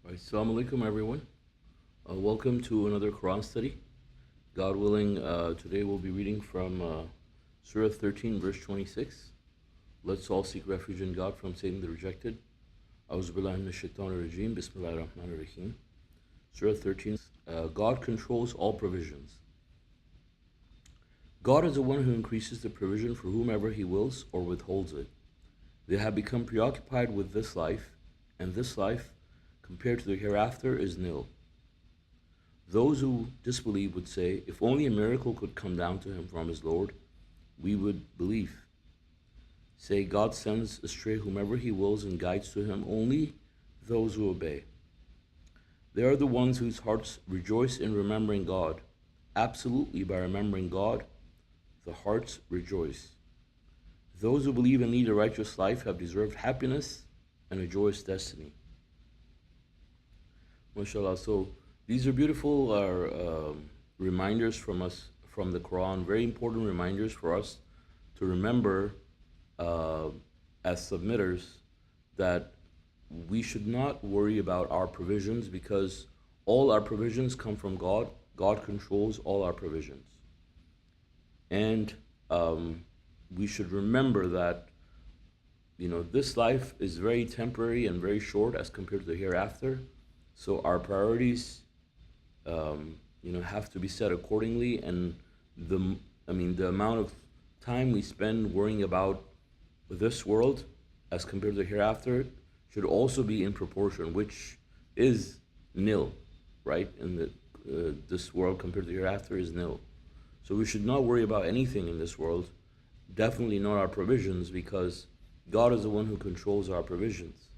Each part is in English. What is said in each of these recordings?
Right, Assalamu alaikum, everyone. Welcome to another Quran study. God willing, today we'll be reading from Surah 13, verse 26. Let's all seek refuge in God from Satan the rejected. A'udhu billahi minash shaitanir rajim. Bismillahir rahmanir rahim. Surah 13. God controls all provisions. God is the one who increases the provision for whomever He wills or withholds it. They have become preoccupied with this life, and this life, compared to the hereafter, is nil. Those who disbelieve would say, if only a miracle could come down to him from his Lord, we would believe. Say, God sends astray whomever He wills and guides to Him only those who obey. They are the ones whose hearts rejoice in remembering God. Absolutely, by remembering God, the hearts rejoice. Those who believe and lead a righteous life have deserved happiness and a joyous destiny. MashaAllah. So these are beautiful reminders from us from the Quran, very important reminders for us to remember uh, as submitters that we should not worry about our provisions because all our provisions come from God. God controls all our provisions. And we should remember that this life is very temporary and very short as compared to the hereafter. So our priorities have to be set accordingly, and the amount of time we spend worrying about this world as compared to the hereafter should also be in proportion, which is nil, right? In the this world compared to the hereafter is nil. So we should not worry about anything in this world. Definitely not our provisions, because God is the one who controls our provisions.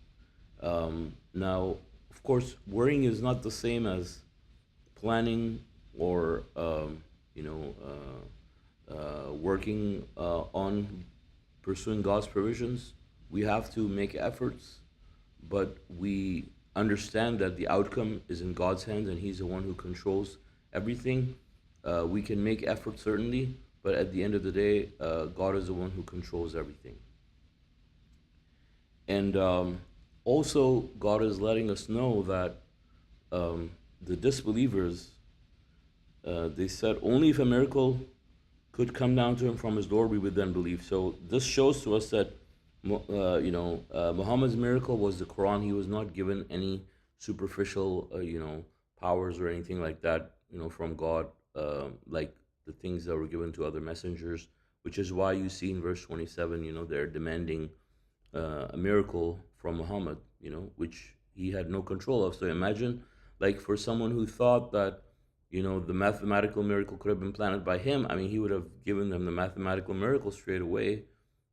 Now, of course, worrying is not the same as planning or working on pursuing God's provisions. We have to make efforts, but we understand that the outcome is in God's hands and He's the one who controls everything. We can make efforts certainly, but at the end of the day, God is the one who controls everything. And also, God is letting us know that the disbelievers, they said, only if a miracle could come down to him from his Lord, we would then believe. So this shows to us that Muhammad's miracle was the Quran. He was not given any superficial, powers or anything like that, from God, like the things that were given to other messengers. Which is why you see in verse 27, they're demanding a miracle from Muhammad, which he had no control of. So imagine, like, for someone who thought that, the mathematical miracle could have been planted by him. I mean, he would have given them the mathematical miracle straight away,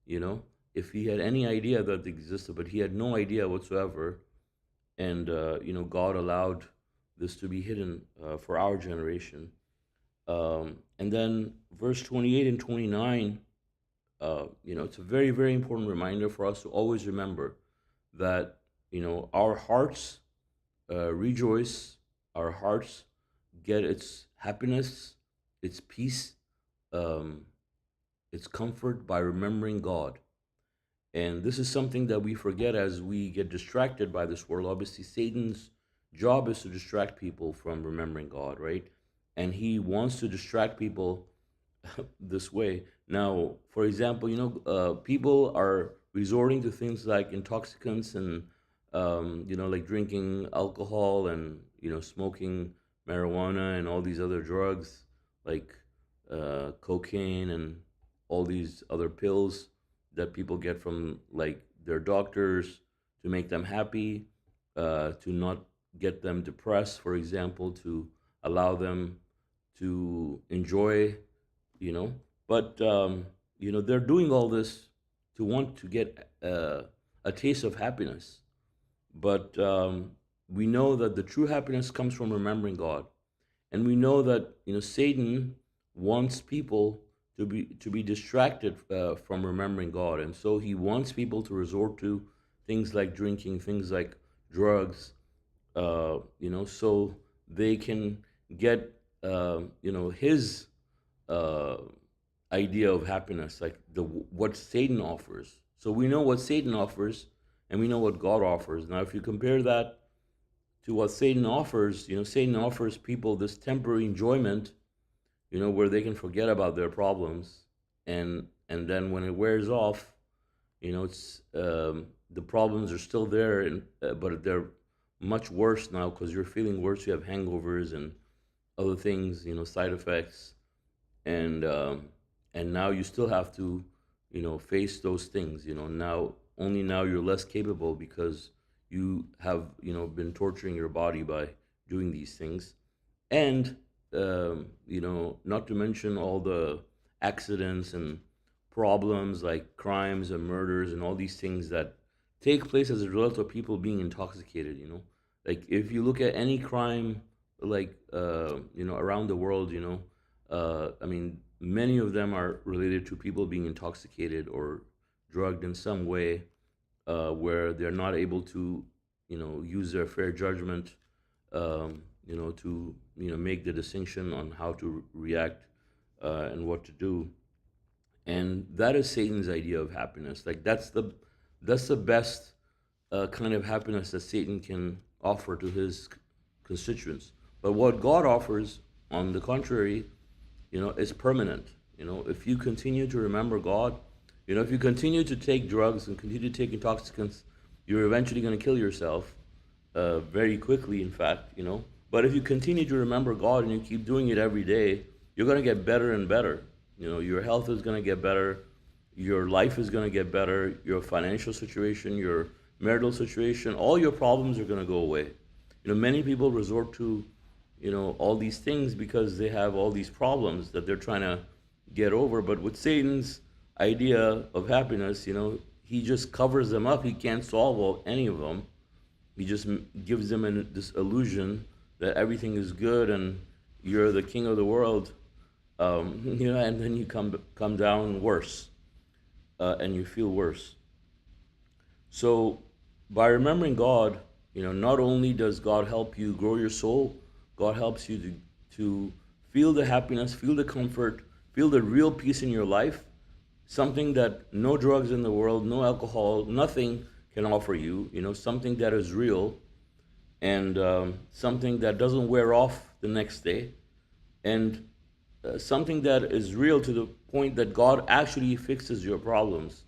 if he had any idea that it existed, but he had no idea whatsoever. And, God allowed this to be hidden for our generation. And then verse 28 and 29, it's a very, very important reminder for us to always remember that, our hearts rejoice, our hearts get its happiness, its peace, um, its comfort by remembering God. And this is something that we forget as we get distracted by this world. Obviously, Satan's job is to distract people from remembering God, right? And he wants to distract people this way. Now, for example, people are resorting to things like intoxicants and, like drinking alcohol and, smoking marijuana and all these other drugs like cocaine and all these other pills that people get from like their doctors to make them happy, to not get them depressed, for example, to allow them to enjoy, you know. But they're doing all this to want to get a taste of happiness. But we know that the true happiness comes from remembering God, and we know that Satan wants people to be distracted from remembering God, and so he wants people to resort to things like drinking, things like drugs, so they can get his uh, idea of happiness, like the what Satan offers. So we know what Satan offers, and we know what God offers. Now, if you compare that to what Satan offers. Satan offers people this temporary enjoyment, where they can forget about their problems, and then when it wears off, it's the problems are still there, but they're much worse now because you're feeling worse. You have hangovers and other things, side effects, and now you still have to, face those things. Now you're less capable because you have, been torturing your body by doing these things, and not to mention all the accidents and problems like crimes and murders and all these things that take place as a result of people being intoxicated. Like if you look at any crime, like around the world, I mean, many of them are related to people being intoxicated or drugged in some way, where they're not able to, use their fair judgment, to make the distinction on how to react, and what to do. And that is Satan's idea of happiness. Like that's the best kind of happiness that Satan can offer to his constituents. But what God offers, on the contrary, is permanent. If you continue to remember God, if you continue to take drugs and continue to take intoxicants, you're eventually going to kill yourself, very quickly, in fact. But if you continue to remember God and you keep doing it every day, you're going to get better and better. Your health is going to get better, your life is going to get better, your financial situation, your marital situation, all your problems are going to go away. Many people resort to, all these things because they have all these problems that they're trying to get over. But with Satan's idea of happiness, he just covers them up. He can't solve any of them. He just gives them this illusion that everything is good and you're the king of the world, and then you come down worse, and you feel worse. So by remembering God, not only does God help you grow your soul, God helps you to feel the happiness, feel the comfort, feel the real peace in your life, something that no drugs in the world, no alcohol, nothing can offer you, something that is real, and something that doesn't wear off the next day, and something that is real to the point that God actually fixes your problems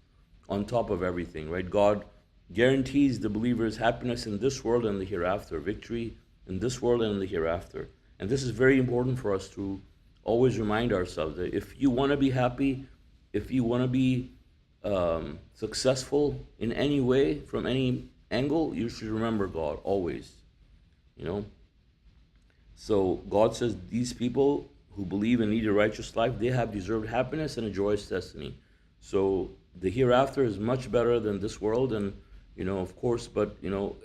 on top of everything, right? God guarantees the believer's happiness in this world and the hereafter, victory in this world and in the hereafter. And this is very important for us to always remind ourselves that if you want to be happy, if you want to be successful in any way, from any angle, you should remember God always. So God says these people who believe and lead a righteous life, they have deserved happiness and a joyous destiny. So the hereafter is much better than this world, and of course, but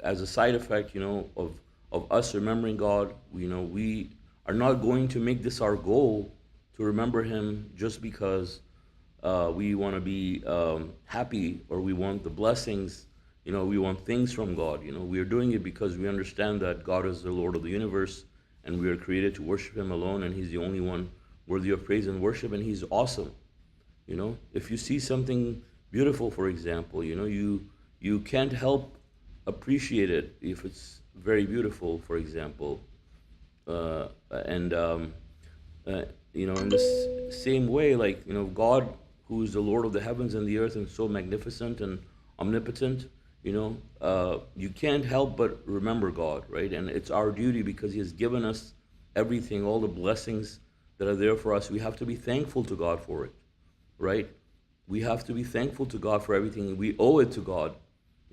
as a side effect, of us remembering God, we are not going to make this our goal to remember Him just because we want to be happy, or we want the blessings. We want things from God. We are doing it because we understand that God is the Lord of the universe, and we are created to worship Him alone, and He's the only one worthy of praise and worship, and He's awesome. If you see something beautiful, for example, you can't help appreciate it if it's very beautiful, for example, and in this same way, like God, who is the Lord of the heavens and the earth, and so magnificent and omnipotent, you can't help but remember God, right? And it's our duty because He has given us everything, all the blessings that are there for us. We have to be thankful to God for it, right? We have to be thankful to God for everything. We owe it to God.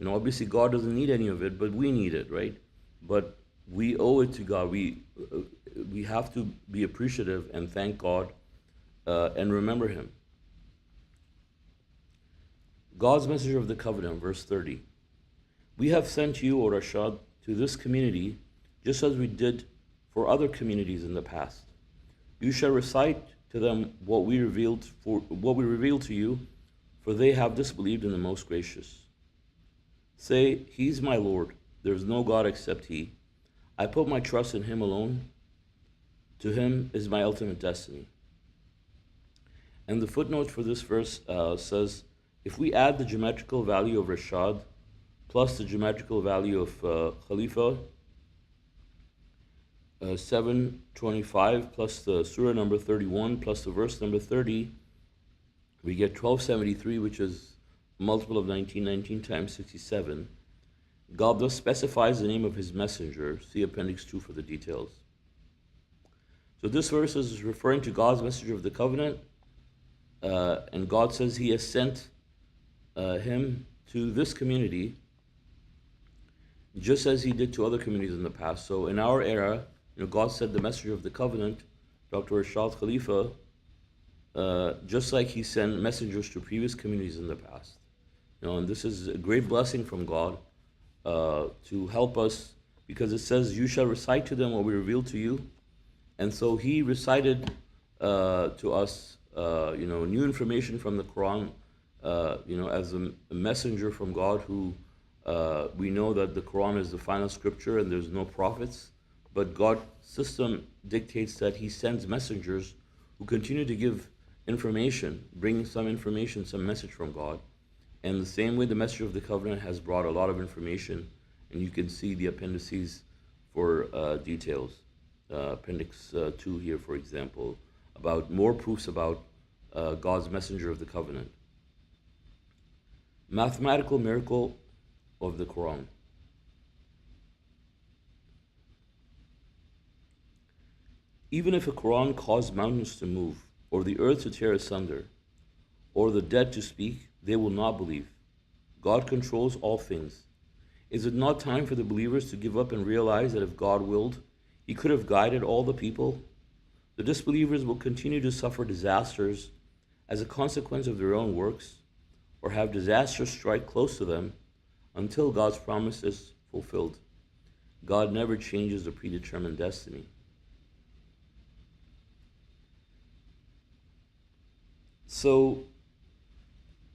Obviously God doesn't need any of it, but we need it, right? But we owe it to God. We have to be appreciative and thank God, and remember Him. God's message of the covenant, verse 30. We have sent you, O Rashad, to this community, just as we did for other communities in the past. You shall recite to them what we revealed to you, for they have disbelieved in the most gracious. Say, He's my Lord. There is no God except He. I put my trust in Him alone. To Him is my ultimate destiny. And the footnote for this verse says, if we add the geometrical value of Rashad plus the geometrical value of Khalifa, 725 plus the surah number 31 plus the verse number 30, we get 1273, which is a multiple of 1919 times 67. God thus specifies the name of his messenger. See Appendix 2 for the details. So this verse is referring to God's messenger of the covenant, and God says he has sent him to this community just as he did to other communities in the past. So in our era, God said the messenger of the covenant, Dr. Rashad Khalifa, just like he sent messengers to previous communities in the past. And this is a great blessing from God to help us, because it says, you shall recite to them what we revealed to you. And so he recited to us, new information from the Quran, as a messenger from God who, we know that the Quran is the final scripture and there's no prophets, but God's system dictates that he sends messengers who continue to give information, bring some information, some message from God. And the same way the messenger of the covenant has brought a lot of information, and you can see the appendices for details. Appendix 2 here, for example, about more proofs about God's messenger of the covenant. Mathematical miracle of the Quran. Even if a Quran caused mountains to move, or the earth to tear asunder, or the dead to speak, they will not believe. God controls all things. Is it not time for the believers to give up and realize that if God willed, he could have guided all the people? The disbelievers will continue to suffer disasters as a consequence of their own works, or have disasters strike close to them until God's promise is fulfilled. God never changes the predetermined destiny. So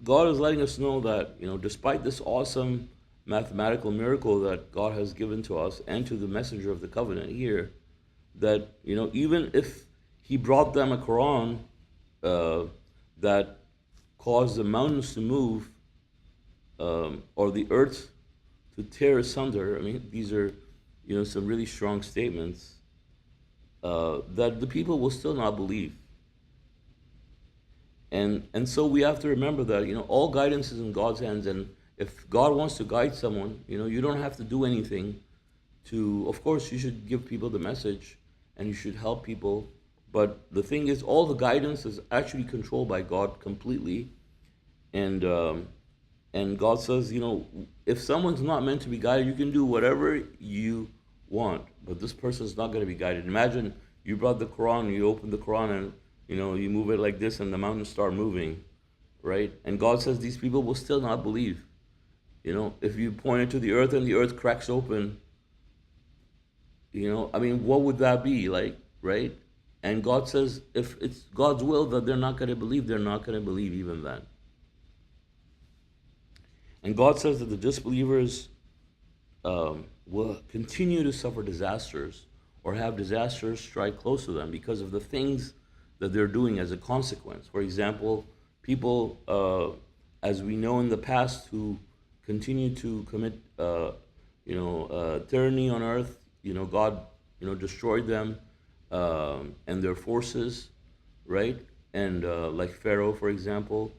God is letting us know that, despite this awesome mathematical miracle that God has given to us and to the messenger of the covenant here, that, even if he brought them a Quran that caused the mountains to move, or the earth to tear asunder, these are, some really strong statements, that the people will still not believe. And so we have to remember that, all guidance is in God's hands, and if God wants to guide someone, you don't have to do anything to, of course, you should give people the message, and you should help people, but the thing is, all the guidance is actually controlled by God completely, and God says, if someone's not meant to be guided, you can do whatever you want, but this person's not going to be guided. Imagine you brought the Quran, you opened the Quran, and you move it like this and the mountains start moving, right? And God says these people will still not believe. If you point it to the earth and the earth cracks open, what would that be like, right? And God says if it's God's will that they're not going to believe, they're not going to believe even then. And God says that the disbelievers will continue to suffer disasters or have disasters strike close to them because of the things that they're doing as a consequence. For example, people, as we know in the past, who continue to commit, tyranny on earth, God, destroyed them and their forces, right? And like Pharaoh, for example,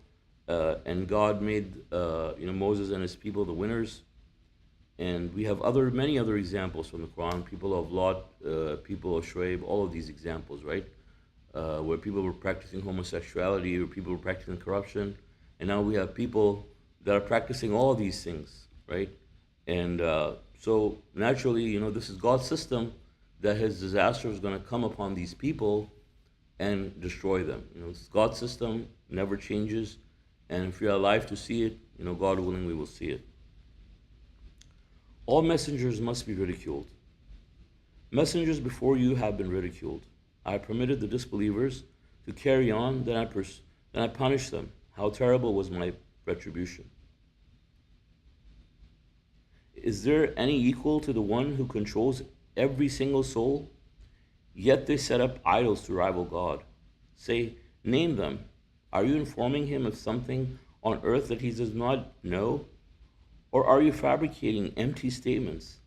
and God made, Moses and his people the winners. And we have many other examples from the Quran, people of Lot, people of Shuaib, all of these examples, right? Where people were practicing homosexuality, where people were practicing corruption, and now we have people that are practicing all of these things, right? And so naturally, this is God's system, that his disaster is going to come upon these people and destroy them. It's God's system, never changes, and if you're alive to see it, God willing, we will see it. All messengers must be ridiculed. Messengers before you have been ridiculed. I permitted the disbelievers to carry on, then I punished them. How terrible was my retribution. Is there any equal to the one who controls every single soul? Yet they set up idols to rival God. Say, name them. Are you informing him of something on earth that he does not know? Or are you fabricating empty statements?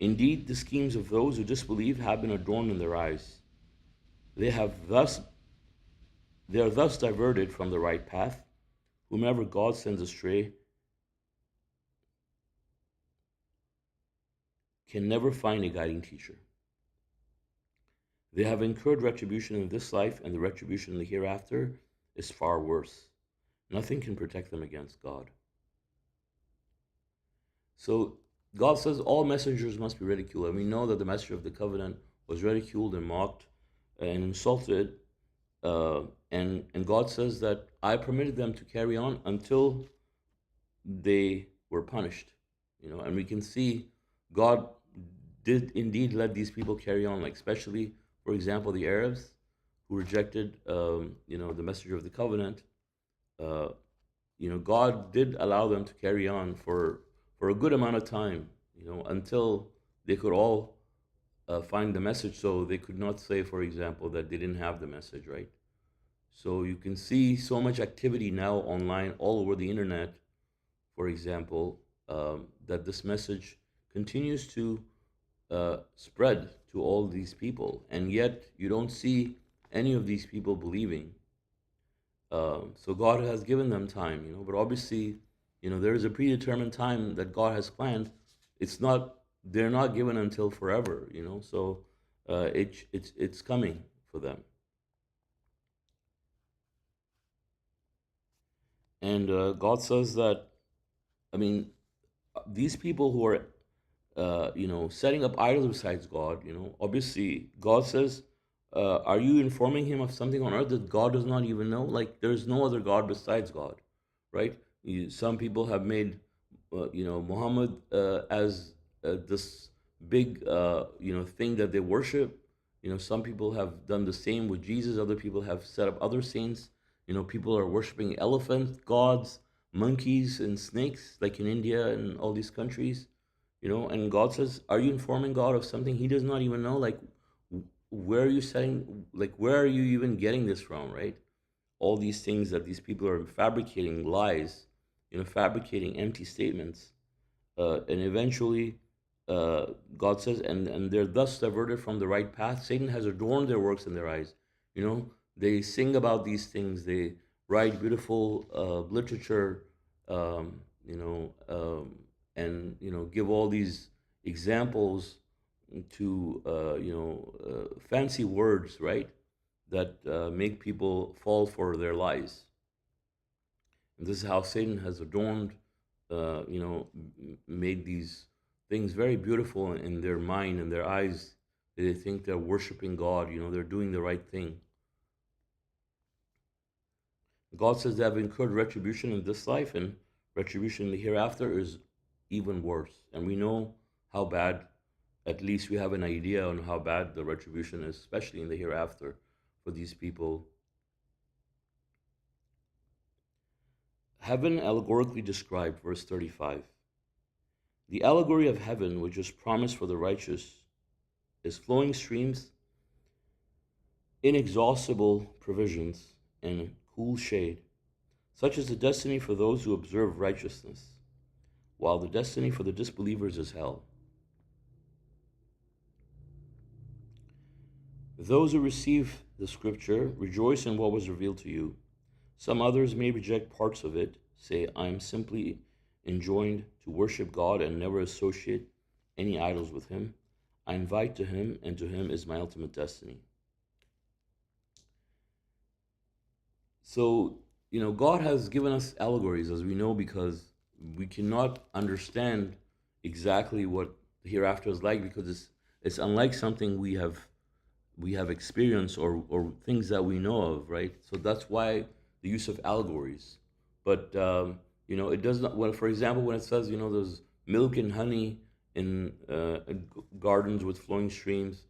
Indeed, the schemes of those who disbelieve have been adorned in their eyes. They have thus they are thus diverted from the right path. Whomever God sends astray can never find a guiding teacher. They have incurred retribution in this life, and the retribution in the hereafter is far worse. Nothing can protect them against God. So God says all messengers must be ridiculed. And we know that the messenger of the covenant was ridiculed and mocked and insulted. And God says that I permitted them to carry on until they were punished. And we can see God did indeed let these people carry on, like especially, for example, the Arabs who rejected, the messenger of the covenant. Uh, God did allow them to carry on for a good amount of time, until they could all find the message. So they could not say, for example, that they didn't have the message, right? So you can see so much activity now online, all over the internet, for example, that this message continues to spread to all these people, and yet you don't see any of these people believing. So God has given them time, but obviously, there is a predetermined time that God has planned. They're not given until forever, So it's coming for them. And God says that, I mean, these people who are, setting up idols besides God, obviously God says, are you informing him of something on earth that God does not even know? Like, there's no other God besides God, right? Some people have made, Muhammad as this big, thing that they worship. Some people have done the same with Jesus. Other people have set up other saints. People are worshiping elephant gods, monkeys, and snakes, like in India and all these countries. And God says, are you informing God of something he does not even know? Like, where are you setting, like, where are you even getting this from, right? All these things that these people are fabricating lies, fabricating empty statements. And eventually, God says, and they're thus diverted from the right path. Satan has adorned their works in their eyes. They sing about these things. They write beautiful literature, and give all these examples to fancy words, right? That make people fall for their lies. And this is how Satan has adorned, made these things very beautiful in their mind and their eyes. They think they're worshiping God, they're doing the right thing. God says they have incurred retribution in this life, and retribution in the hereafter is even worse. And we know how bad, at least we have an idea on how bad the retribution is, especially in the hereafter for these people. Heaven allegorically described, verse 35. The allegory of heaven, which is promised for the righteous, is flowing streams, inexhaustible provisions, and cool shade. Such is the destiny for those who observe righteousness, while the destiny for the disbelievers is hell. Those who receive the scripture rejoice in what was revealed to you. Some others may reject parts of it, say, I am simply enjoined to worship God and never associate any idols with him. I invite to him, and to him is my ultimate destiny. So, God has given us allegories, as we know, because we cannot understand exactly what the hereafter is like, because it's unlike something we have experienced, or things that we know of, right? So that's why the use of allegories. But it does not. When, for example, when it says, there's milk and honey in gardens with flowing streams,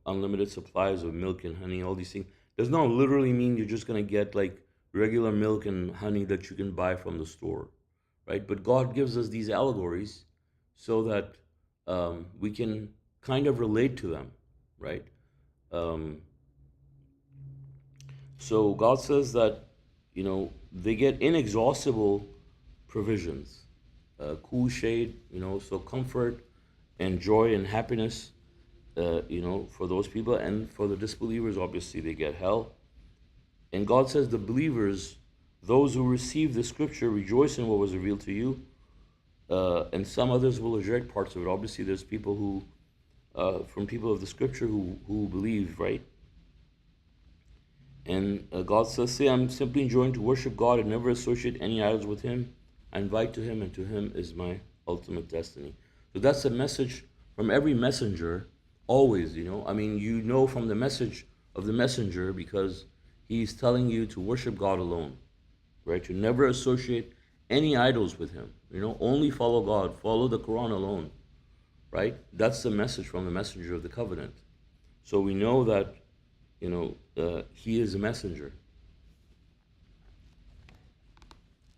unlimited supplies of milk and honey, all these things, does not literally mean you're just gonna get like regular milk and honey that you can buy from the store, right? But God gives us these allegories so that we can kind of relate to them, right? Um, so God says that they get inexhaustible provisions, cool shade, so comfort and joy and happiness, for those people. And for the disbelievers, obviously, they get hell. And God says the believers, those who receive the scripture, rejoice in what was revealed to you. And some others will reject parts of it. Obviously, there's people who, from people of the scripture who believe, right? And God says, say, I'm simply enjoying to worship God and never associate any idols with Him. I invite to Him, and to Him is my ultimate destiny. So that's a message from every messenger, always, I mean, from the message of the messenger, because he's telling you to worship God alone, right? To never associate any idols with Him, only follow God, follow the Quran alone, right? That's the message from the messenger of the covenant. So we know that he is a messenger.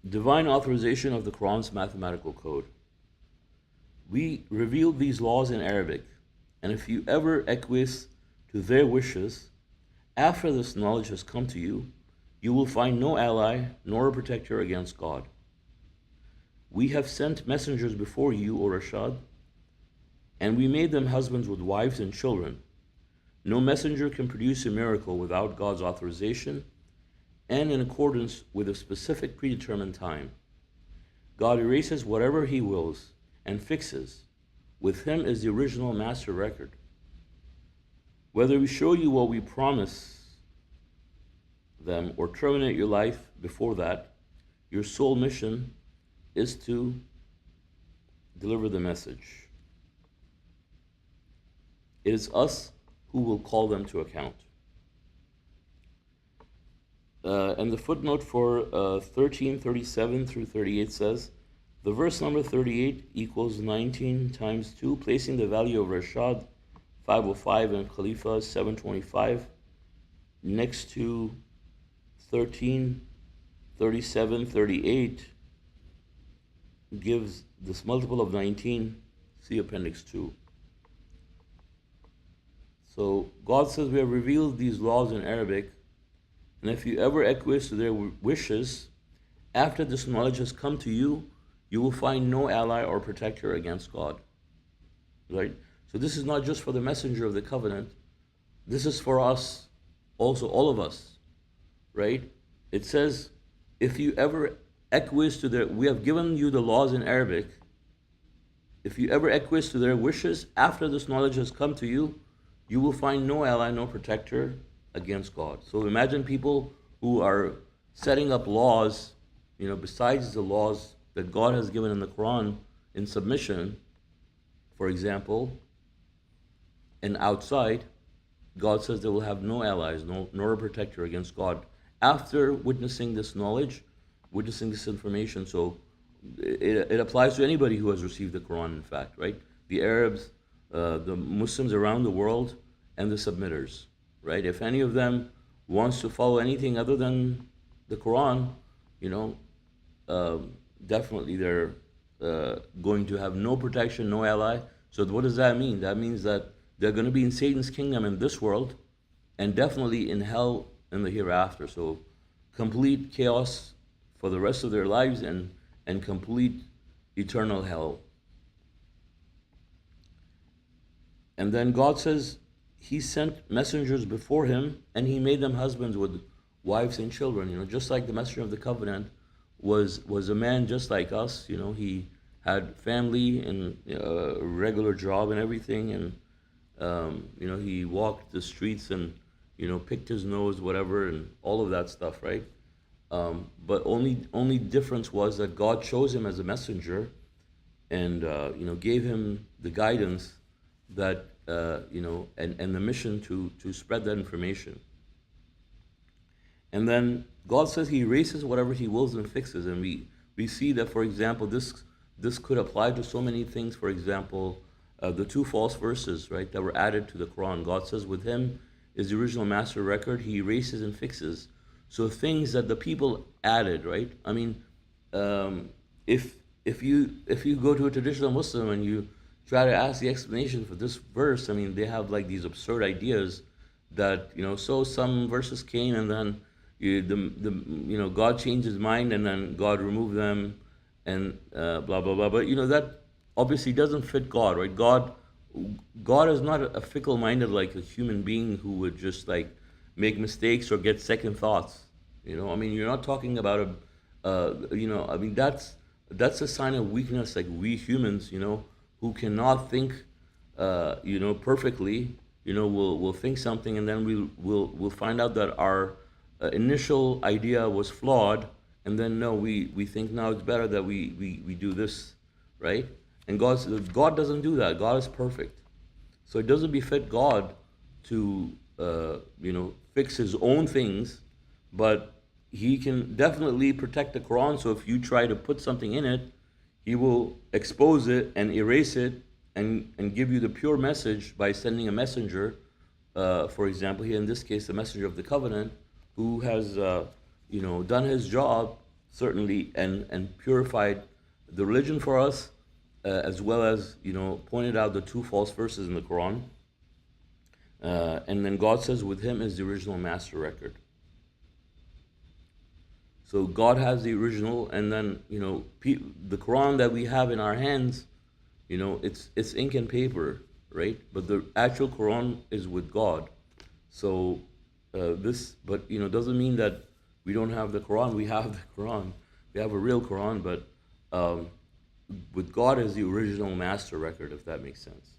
Divine authorization of the Quran's mathematical code. We revealed these laws in Arabic, and if you ever acquiesce to their wishes, after this knowledge has come to you, you will find no ally nor a protector against God. We have sent messengers before you, O Rashad, and we made them husbands with wives and children. No messenger can produce a miracle without God's authorization and in accordance with a specific predetermined time. God erases whatever He wills and fixes. With Him is the original master record. Whether we show you what we promise them or terminate your life before that, your sole mission is to deliver the message. It is us who will call them to account. And the footnote for 1337 through 38 says, the verse number 38 equals 19 times 2, placing the value of Rashad 505 and Khalifa 725 next to 13, 37, 38 gives this multiple of 19. See Appendix 2. So God says we have revealed these laws in Arabic, and if you ever acquiesce to their wishes, after this knowledge has come to you, you will find no ally or protector against God. Right? So this is not just for the messenger of the covenant. This is for us, also all of us. Right? It says, if you ever acquiesce to their, we have given you the laws in Arabic. If you ever acquiesce to their wishes, after this knowledge has come to you, you will find no ally, no protector against God. So imagine people who are setting up laws, besides the laws that God has given in the Quran in submission, for example, and outside, God says they will have no allies, nor a protector against God after witnessing this knowledge, witnessing this information. So it applies to anybody who has received the Quran, in fact, right? The Arabs, the Muslims around the world, and the submitters, right? If any of them wants to follow anything other than the Quran, definitely they're going to have no protection, no ally. So what does that mean? That means that they're going to be in Satan's kingdom in this world, and definitely in hell in the hereafter. So complete chaos for the rest of their lives, and complete eternal hell. And then God says He sent messengers before Him, and He made them husbands with wives and children. Just like the messenger of the covenant was a man just like us. He had family and a regular job and everything, and he walked the streets and picked his nose, whatever, and all of that stuff, right? But only difference was that God chose him as a messenger, and gave him the guidance that and the mission to spread that information. And then God says He erases whatever He wills and fixes, and we see that, for example, this could apply to so many things. For example, the two false verses, right, that were added to the Quran. God says with Him is the original master record. He erases and fixes. So things that the people added, right? I mean, if you go to a traditional Muslim and you try to ask the explanation for this verse, I mean, they have like these absurd ideas that so some verses came and then God changed His mind and then God removed them and blah blah blah. But that obviously doesn't fit God, right? God is not a fickle-minded like a human being who would just like make mistakes or get second thoughts. I mean, you're not talking about I mean, that's a sign of weakness. Like we humans, who cannot think, perfectly. We'll think something and then we'll find out that our initial idea was flawed, and then no, we think now it's better that we do this, right? And God doesn't do that. God is perfect. So it doesn't befit God to fix his own things, but he can definitely protect the Quran. So if you try to put something in it, he will expose it and erase it, and give you the pure message by sending a messenger. For example, here in this case, the messenger of the covenant, who has done his job certainly, and purified the religion for us, as well as pointed out the two false verses in the Quran. And then God says, with him is the original master record. So God has the original, and then the Quran that we have in our hands, it's ink and paper, right? But the actual Quran is with God. So but doesn't mean that we don't have the Quran. We have the Quran. We have a real Quran, but um, with God as the original master record, if that makes sense.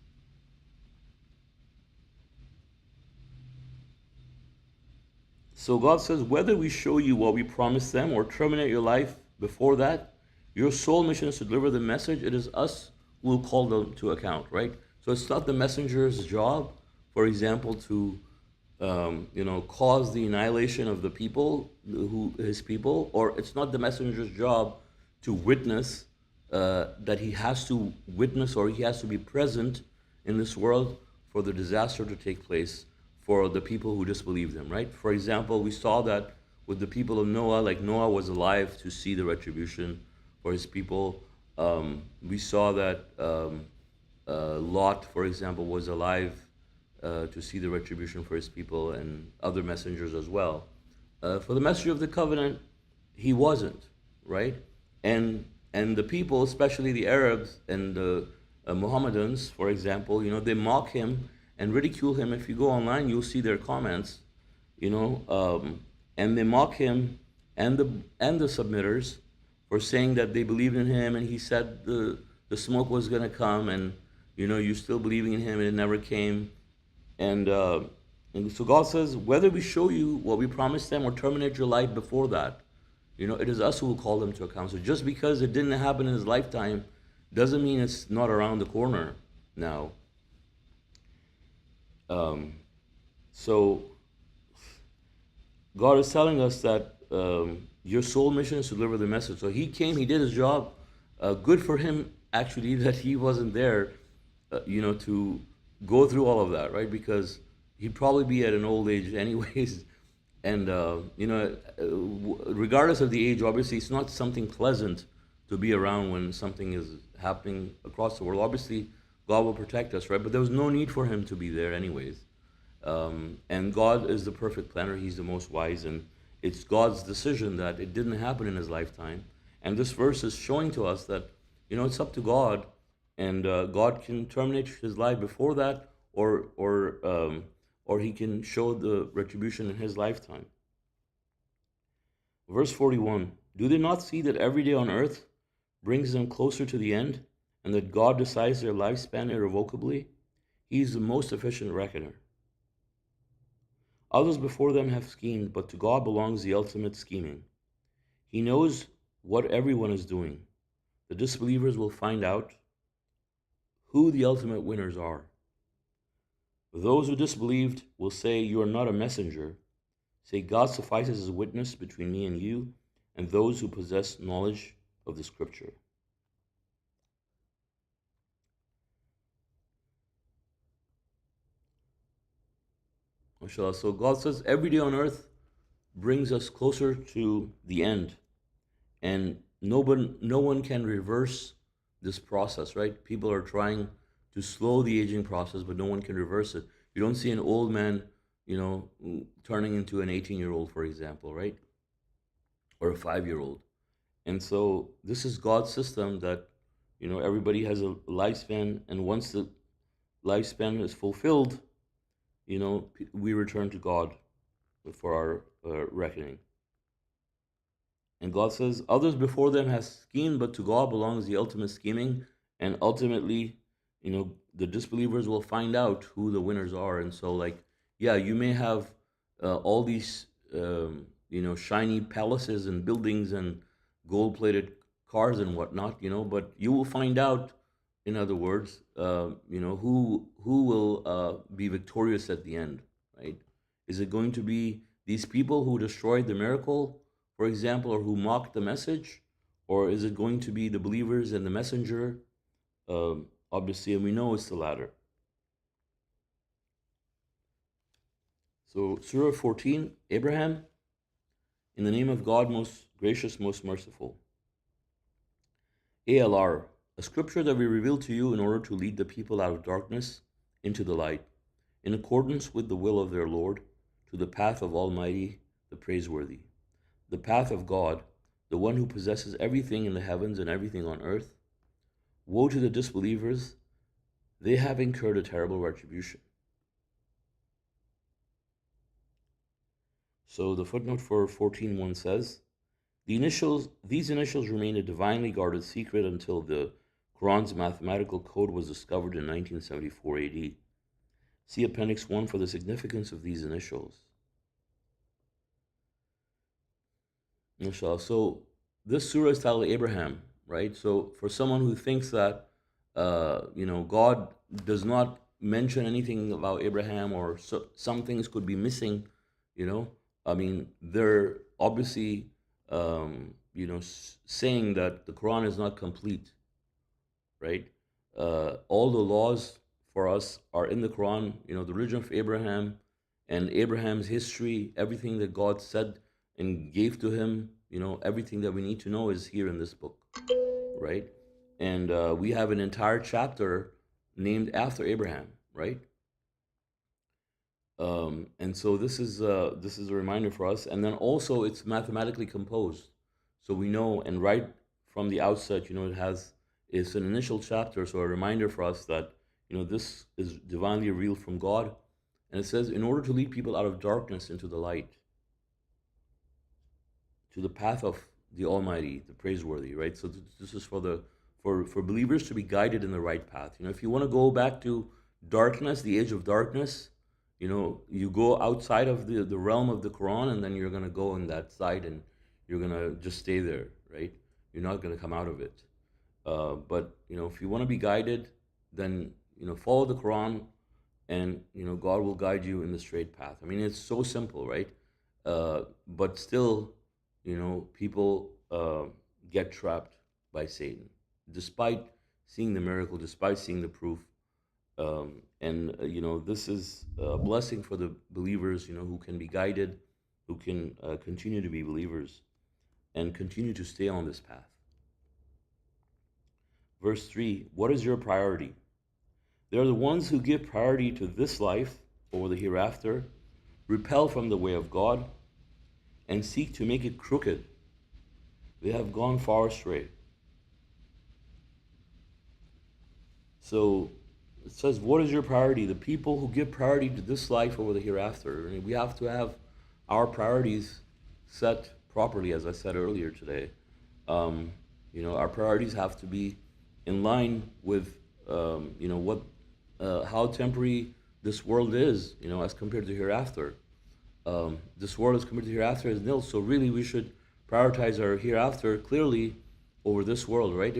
So God says, whether we show you what we promised them or terminate your life before that, your sole mission is to deliver the message. It is us who will call them to account, right? So it's not the messenger's job, for example, to cause the annihilation of the people, his people, or it's not the messenger's job to witness, that he has to witness or he has to be present in this world for the disaster to take place for the people who disbelieve them, right? For example, we saw that with the people of Noah, like Noah was alive to see the retribution for his people. We saw that Lot, for example, was alive to see the retribution for his people, and other messengers as well. For the messenger of the covenant, he wasn't, right? And the people, especially the Arabs and the Mohammedans, for example, they mock him and ridicule him. If you go online, you'll see their comments, and they mock him and the submitters for saying that they believed in him, and he said the smoke was gonna come, and you're still believing in him, and it never came. And so God says, whether we show you what we promised them or terminate your life before that, it is us who will call them to account. So just because it didn't happen in his lifetime doesn't mean it's not around the corner now. Um, so God is telling us that your sole mission is to deliver the message. So he came, he did his job. Good for him, actually, that he wasn't there, to go through all of that, right? Because he'd probably be at an old age anyways. And, regardless of the age, obviously, it's not something pleasant to be around when something is happening across the world. Obviously, God will protect us, right? But there was no need for him to be there anyways. And God is the perfect planner. He's the most wise. And it's God's decision that it didn't happen in his lifetime. And this verse is showing to us that, it's up to God. And God can terminate his life before that, or he can show the retribution in his lifetime. Verse 41, do they not see that every day on earth brings them closer to the end, and that God decides their lifespan irrevocably? He is the most efficient reckoner. Others before them have schemed, but to God belongs the ultimate scheming. He knows what everyone is doing. The disbelievers will find out who the ultimate winners are. Those who disbelieved will say, you are not a messenger. Say, God suffices as a witness between me and you, and those who possess knowledge of the scripture. MashaAllah. So God says every day on earth brings us closer to the end. And no one can reverse this process, right? People are trying to slow the aging process, but no one can reverse it. You don't see an old man, turning into an 18-year-old, for example, right? Or a 5-year-old. And so this is God's system that, Everybody has a lifespan, and once the lifespan is fulfilled, we return to God for our reckoning. And God says, others before them has schemed, but to God belongs the ultimate scheming. And ultimately, the disbelievers will find out who the winners are. And so, like, yeah, you may have all these, shiny palaces and buildings and gold plated cars and whatnot, but you will find out, in other words, who will be victorious at the end, right? Is it going to be these people who destroyed the miracle, for example, or who mocked the message? Or is it going to be the believers and the messenger? Obviously, and we know it's the latter. So, Surah 14, Abraham, in the name of God, most gracious, most merciful. ALR, a scripture that we revealed to you in order to lead the people out of darkness into the light, in accordance with the will of their Lord, to the path of Almighty, the praiseworthy. The path of God, the one who possesses everything in the heavens and everything on earth. Woe to the disbelievers, they have incurred a terrible retribution. So the footnote for 14.1 says, these initials remained a divinely guarded secret until the Quran's mathematical code was discovered in 1974 AD. See Appendix 1 for the significance of these initials. Inshallah. So this surah is titled Abraham, right? So for someone who thinks that, God does not mention anything about Abraham, or some things could be missing, they're obviously, saying that the Quran is not complete, right? All the laws for us are in the Quran, the religion of Abraham and Abraham's history, everything that God said and gave to him, everything that we need to know is here in this book, right? And we have an entire chapter named after Abraham, right? And so this is a reminder for us, and then also it's mathematically composed, so we know, and right from the outset, it's an initial chapter, so a reminder for us that this is divinely revealed from God, and it says, in order to lead people out of darkness into the light, to the path of the Almighty, the praiseworthy, right? So this is for believers to be guided in the right path. If you want to go back to darkness, the age of darkness, you go outside of the realm of the Quran, and then you're going to go on that side, and you're going to just stay there, right? You're not going to come out of it. But if you want to be guided, then follow the Quran, and God will guide you in the straight path. It's so simple, right? But still, people get trapped by Satan, despite seeing the miracle, despite seeing the proof. This is a blessing for the believers, who can be guided, who can continue to be believers and continue to stay on this path. Verse 3, what is your priority? They are the ones who give priority to this life over the hereafter, repel from the way of God, and seek to make it crooked. They have gone far astray. So it says, what is your priority? The people who give priority to this life over the hereafter. We have to have our priorities set properly, as I said earlier today. Our priorities have to be in line with, how temporary this world is, as compared to hereafter. This world as compared to hereafter is nil. So really, we should prioritize our hereafter clearly over this world, right?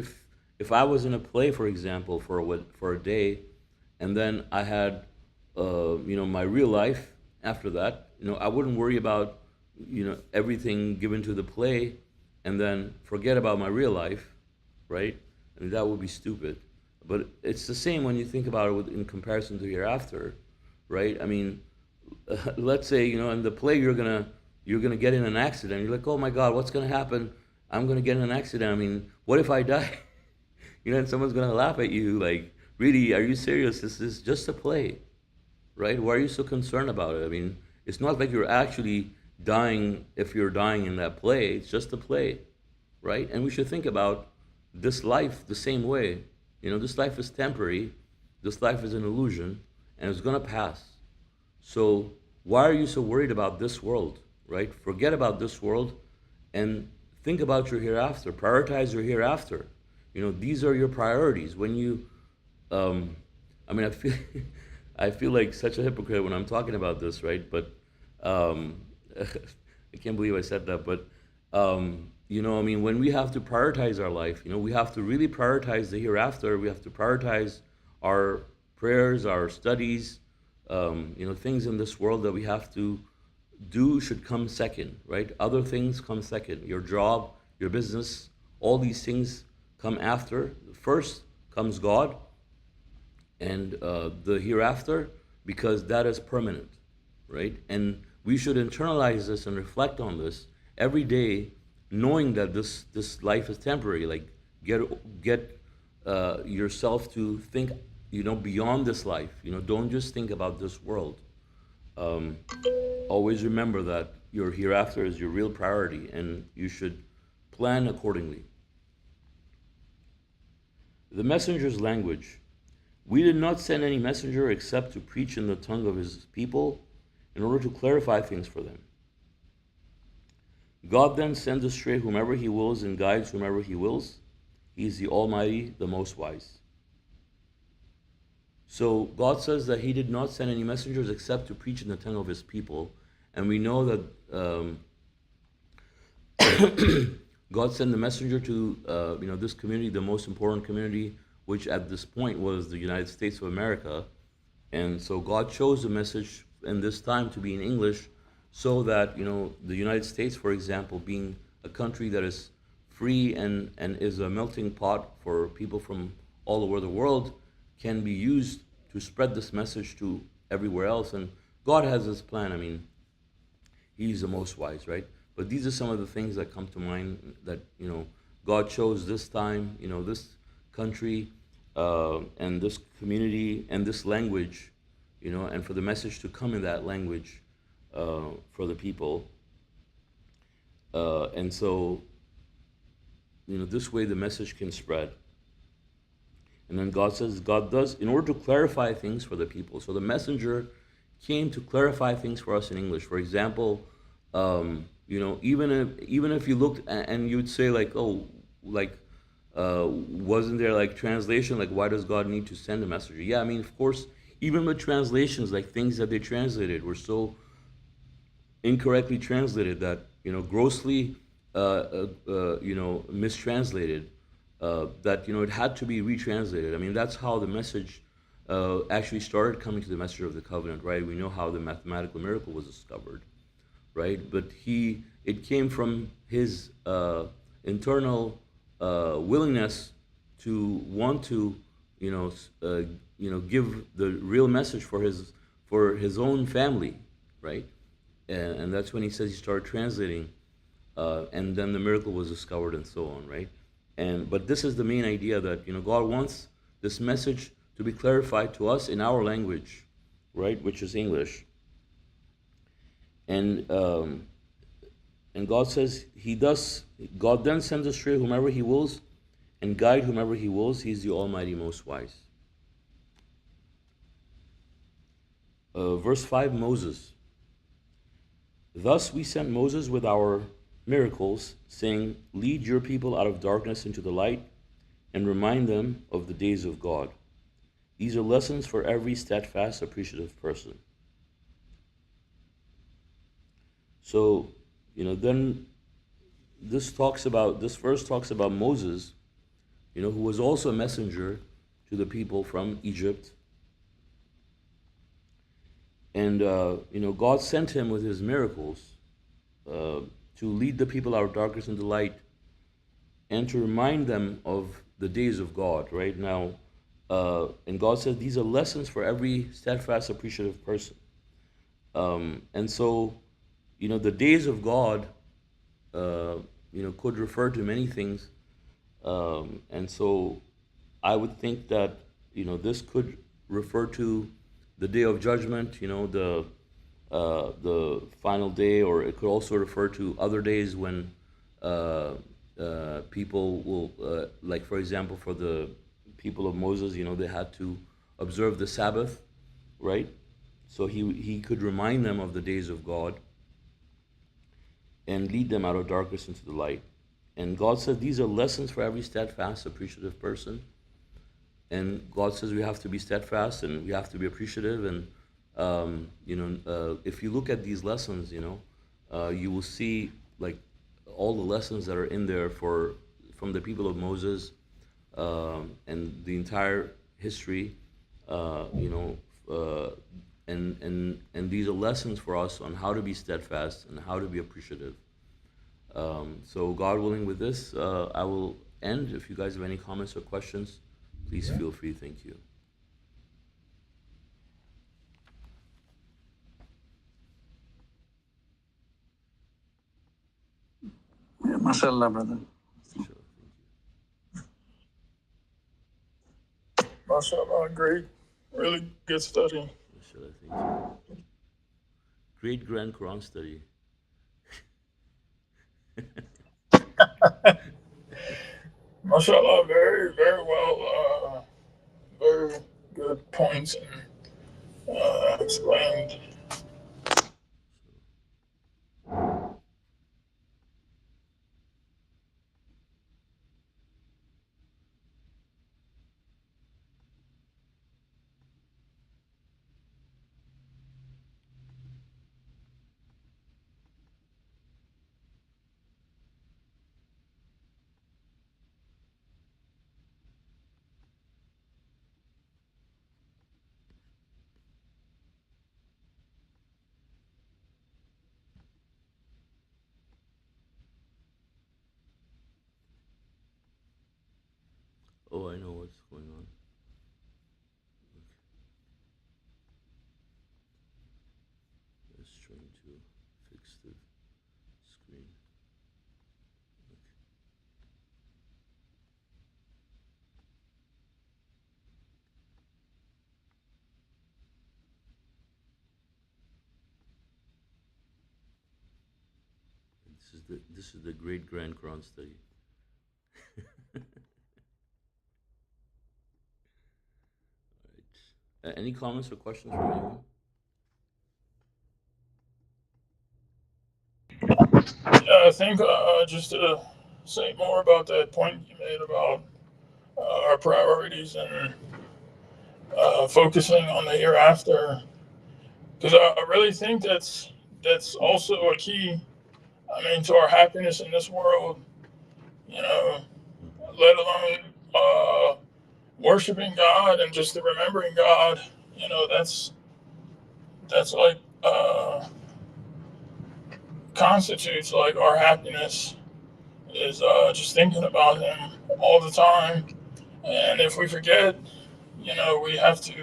If I was in a play, for example, for a day, and then I had, my real life after that, I wouldn't worry about, everything given to the play, and then forget about my real life, right? That would be stupid. But it's the same when you think about it in comparison to hereafter, right? Let's say, in the play you're gonna get in an accident. You're like, oh my God, what's gonna happen? I'm gonna get in an accident. What if I die? And someone's gonna laugh at you, like, really, are you serious? This is just a play, right? Why are you so concerned about it? It's not like you're actually dying if you're dying in that play. It's just a play, right? And we should think about, this life the same way. This life is temporary, this life is an illusion, and it's going to pass. So why are you so worried about this world, right? Forget about this world and think about your hereafter. Prioritize your hereafter. These are your priorities. When you, um, I mean, I feel, I feel like such a hypocrite when I'm talking about this, right? But um, I can't believe I said that. But I mean, when we have to prioritize our life, we have to really prioritize the hereafter. We have to prioritize our prayers, our studies, things in this world that we have to do should come second, right? Other things come second. Your job, your business, all these things come after. First comes God and the hereafter, because that is permanent, right? And we should internalize this and reflect on this every day, knowing that this life is temporary. Like get yourself to think, beyond this life. Don't just think about this world. Um, Always remember that your hereafter is your real priority, and you should plan accordingly. The messenger's language. We did not send any messenger except to preach in the tongue of his people in order to clarify things for them. God then sends astray whomever he wills and guides whomever he wills. He is the Almighty, the Most Wise. So God says that he did not send any messengers except to preach in the tongue of his people. And we know that God sent the messenger to this community, the most important community, which at this point was the United States of America. And so God chose the message in this time to be in English, so that the United States, for example, being a country that is free and is a melting pot for people from all over the world, can be used to spread this message to everywhere else. And God has this plan. I mean, he's the most wise, right? But these are some of the things that come to mind, that God chose this time, this country, and this community and this language, and for the message to come in that language for the people. And so, this way the message can spread. And then God says, God does, in order to clarify things for the people. So the messenger came to clarify things for us in English. For example, even if you looked and you'd say like, oh, like, wasn't there like translation? Like, why does God need to send a messenger? Yeah, I mean, of course, even with translations, like things that they translated were so incorrectly translated that grossly mistranslated, that it had to be retranslated. I mean, that's how the message actually started coming to the messenger of the covenant, right? We know how the mathematical miracle was discovered, right? But it came from his internal willingness to want to give the real message for his own family, right? And that's when he says he started translating, and then the miracle was discovered and so on, right? But this is the main idea, that God wants this message to be clarified to us in our language, right, which is English. And God says God then sends astray whomever he wills and guide whomever he wills. He's the Almighty, Most Wise. Verse 5, Moses. Thus we sent Moses with our miracles, saying, lead your people out of darkness into the light, and remind them of the days of God. These are lessons for every steadfast, appreciative person. So, then this verse talks about Moses, who was also a messenger to the people from Egypt. And, God sent him with his miracles to lead the people out of darkness into light, and to remind them of the days of God, right? Now, and God says these are lessons for every steadfast, appreciative person. And so, the days of God, could refer to many things. And so I would think that, this could refer to the day of judgment, the final day, or it could also refer to other days when people will, like for example, for the people of Moses, they had to observe the Sabbath, right? So he could remind them of the days of God and lead them out of darkness into the light. And God says these are lessons for every steadfast, appreciative person. And God says we have to be steadfast and we have to be appreciative. And if you look at these lessons, you will see like all the lessons that are in there for from the people of Moses, and the entire history, uh, you know, uh, and these are lessons for us on how to be steadfast and how to be appreciative. So, God willing, with this, I will end. If you guys have any comments or questions, please feel free. Thank you. Yeah, mashallah, brother. Sure, thank MashaAllah, great. Really good study. you. Sure, thank you. Great Grand Quran study. MashaAllah, very, very well, very good points and explained. Oh, I know what's going on. Just trying to fix the screen. This is the Great Grand Quran study. Right. Any comments or questions from anyone? Yeah, I think just to say more about that point you made about our priorities and focusing on the hereafter, because I really think that's also a key. I mean, to our happiness in this world, you know, let alone worshiping God and just the remembering God. That's like constitutes like our happiness is just thinking about Him all the time. And if we forget, we have to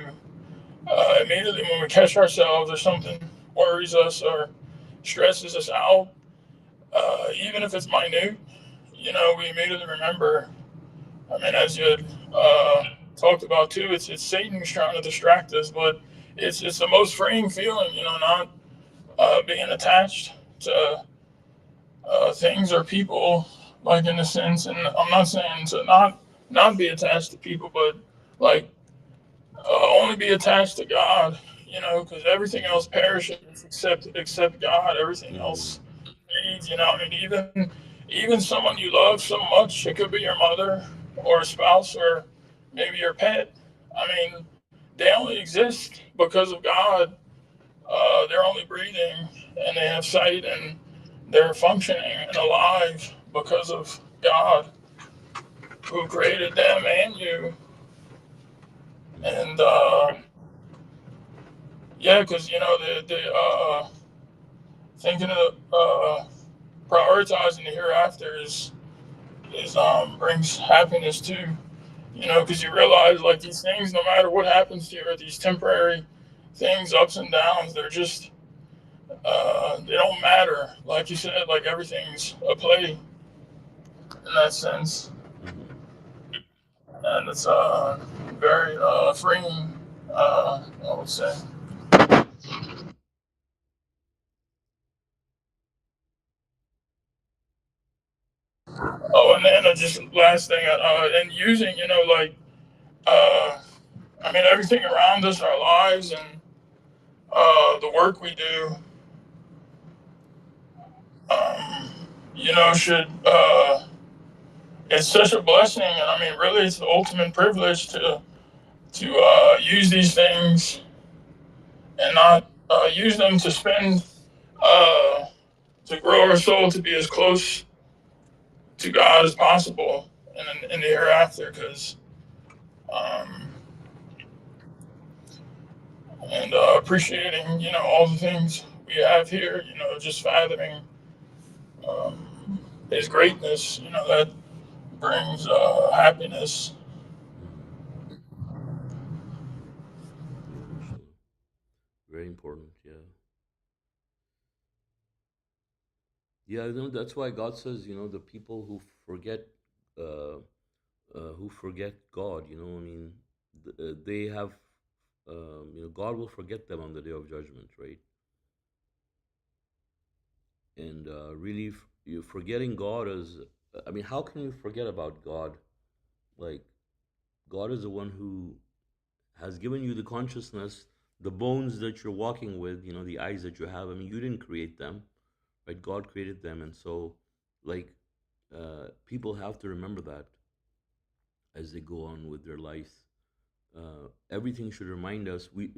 immediately when we catch ourselves or something worries us or stresses us out, even if it's minute, we immediately remember. I mean, as you had talked about too, it's Satan who's trying to distract us, but it's the most freeing feeling, not being attached to things or people, like in a sense. And I'm not saying to not be attached to people, but like only be attached to God, because everything else perishes except God. Everything Mm-hmm. else fades. I mean, even someone you love so much, it could be your mother or a spouse or maybe your pet. I mean, they only exist because of God. They're only breathing and they have sight and they're functioning and alive because of God who created them and you. Mm-hmm. And yeah, because the thinking of prioritizing the hereafter is brings happiness too. Because you realize like these things, no matter what happens to you, are these temporary things, ups and downs. They're just they don't matter. Like you said, like everything's a play in that sense, Mm-hmm. and it's very freeing. I would say. Oh, and then just last thing, and using, like, uh, I mean, everything around us, our lives, and the work we do, um, should it's such a blessing, and I mean, really, it's the ultimate privilege to use these things and not use them to spend uh, to grow our soul to be as close to God as possible in the hereafter, because um, and appreciating, all the things we have here, just fathoming um, His greatness, that brings happiness. Hmm. Yeah, mashallah. Very important. Yeah. Yeah, that's why God says, the people uh, who forget God, I mean, they have, God will forget them on the day of judgment, right? And really, you forgetting God is, I mean, how can you forget about God? Like, God is the one who has given you the consciousness, the bones that you're walking with, the eyes that you have. I mean, you didn't create them, right? God created them. And so, like, people have to remember that as they go on with their life. Everything should remind us. We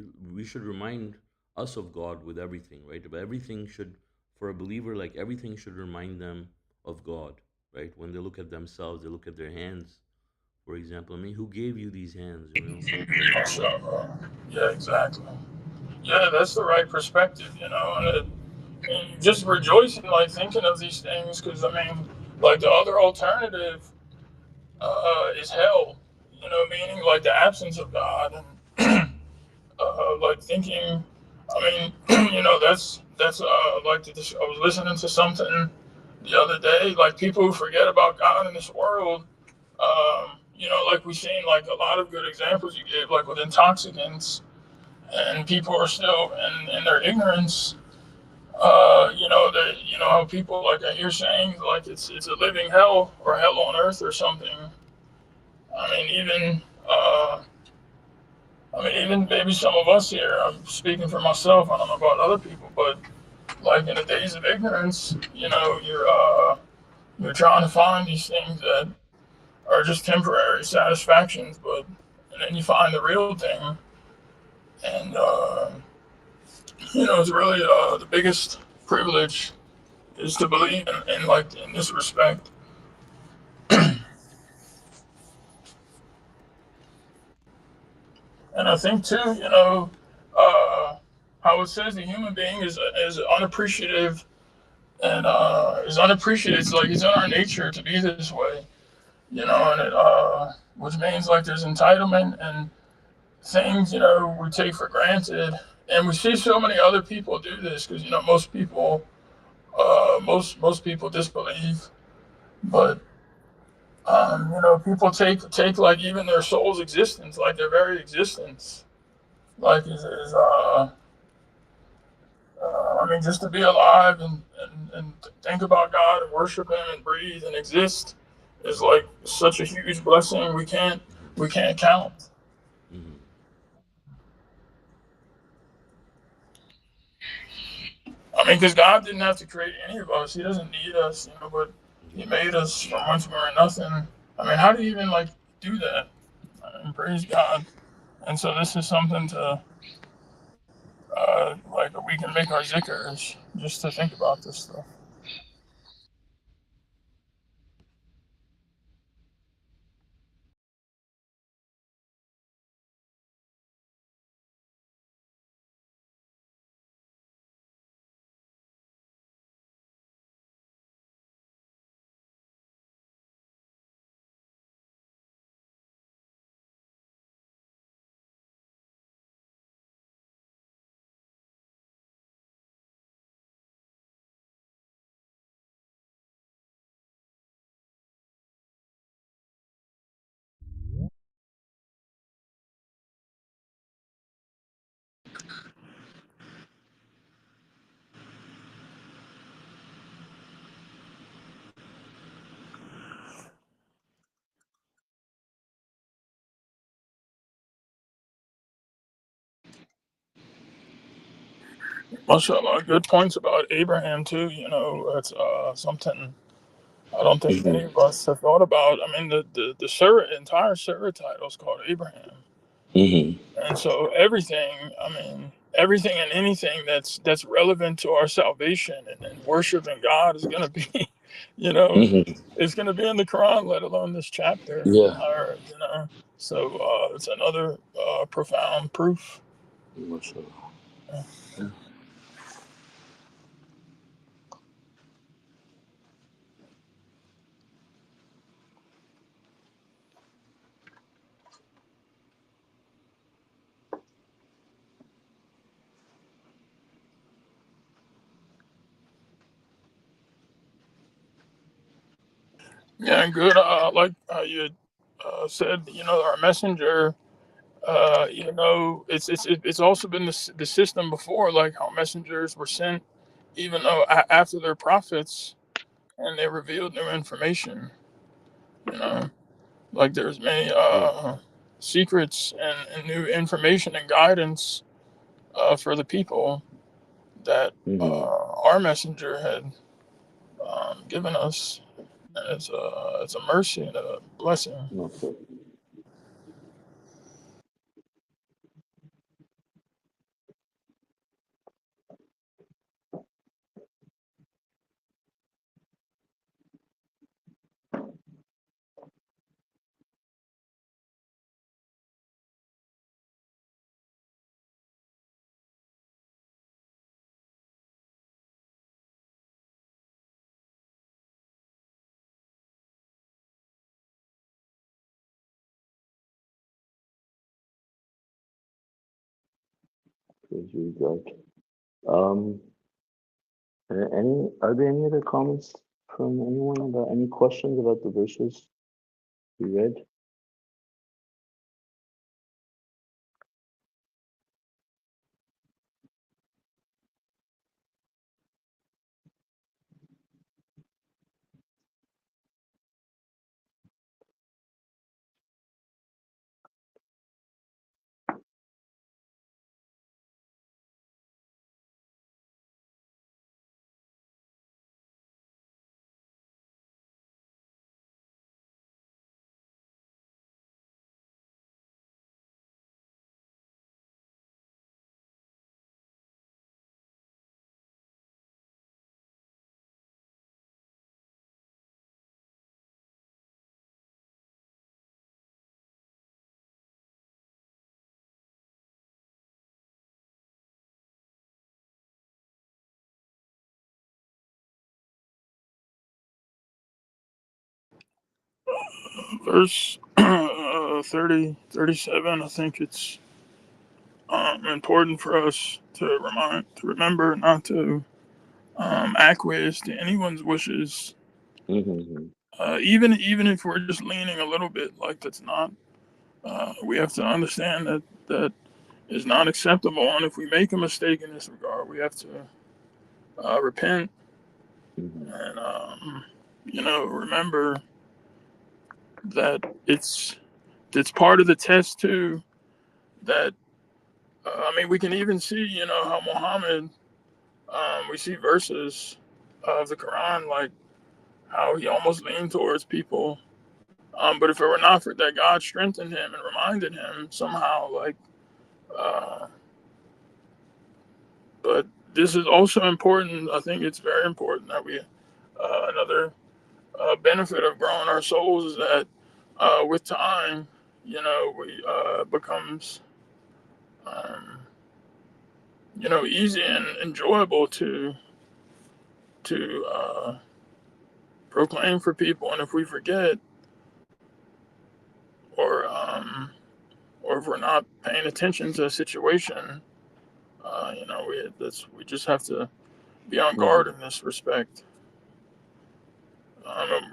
should remind us of God with everything, right? But everything should, for a believer, like everything should remind them of God, right? When they look at themselves, they look at their hands, for example. I mean, who gave you these hands? So, yeah, exactly. Yeah, that's the right perspective, and just rejoicing, like thinking of these things, because I mean, like the other alternative is hell, meaning like the absence of God, and like thinking, I mean, that's like I was listening to something the other day, like people who forget about God in this world, like we've seen like a lot of good examples you gave, like with intoxicants, and people are still in their ignorance. How people, like I hear saying like it's a living hell or hell on earth or something. I mean, even maybe some of us here. I'm speaking for myself. I don't know about other people, but like in the days of ignorance, you're trying to find these things that are just temporary satisfactions, but and then you find the real thing, and it's really the biggest privilege is to believe in like in this respect. And I think too, uh, how it says the human being is unappreciative and is unappreciated. It's like it's in our nature to be this way, and which means like there's entitlement and things we take for granted, and we see so many other people do this because most people disbelieve, but people take like even their soul's existence, like their very existence, like I mean, just to be alive and think about God and worship Him and breathe and exist is like such a huge blessing. Hmm. We can't count. Hmm. I mean, because God didn't have to create any of us. He doesn't need us, but He Yeah. made us from whence we were nothing. I mean, how do you even like do that? And praise God. And so this is something to like we can make our zikrs just to think about this stuff. Mashallah, good points about Abraham too. It's something I don't think many of us have thought about. I mean, the surah, entire surah title is called Abraham, Mm-hmm. and so everything. I mean, everything and anything that's relevant to our salvation and worshiping God is going to be, you know, Mm-hmm. it's going to be in the Quran, let alone this chapter. Yeah. So it's another profound proof. Mashallah. Yeah. Yeah, and good. Like you said, our messenger. It's also been the system before, like how messengers were sent, even though after their prophets, and they revealed new information. You know, like there's many Yeah. secrets and new information and guidance for the people that Mm-hmm. our messenger had given us. And it's a mercy and a blessing. Okay. Praise be God. Um, any are there any other comments from anyone about any questions about the verses we read? Verse 30, 37. I think it's important for us to remember not to acquiesce to anyone's wishes, Mm-hmm. even if we're just leaning a little bit. Like that's not. We have to understand that is not acceptable, and if we make a mistake in this regard, we have to repent Mm-hmm. and remember that it's part of the test too. That I mean, we can even see how Muhammad. We see verses of the Quran like how he almost leaned towards people. But if it were not for that, God strengthened him and reminded him somehow, like, uh, but this is also important. I think it's very important that another benefit of growing our souls is that with time, we becomes, um, easy and enjoyable to proclaim for people. And if we forget, or or if we're not paying attention to a situation, we just have to be on guard Mm-hmm. in this respect.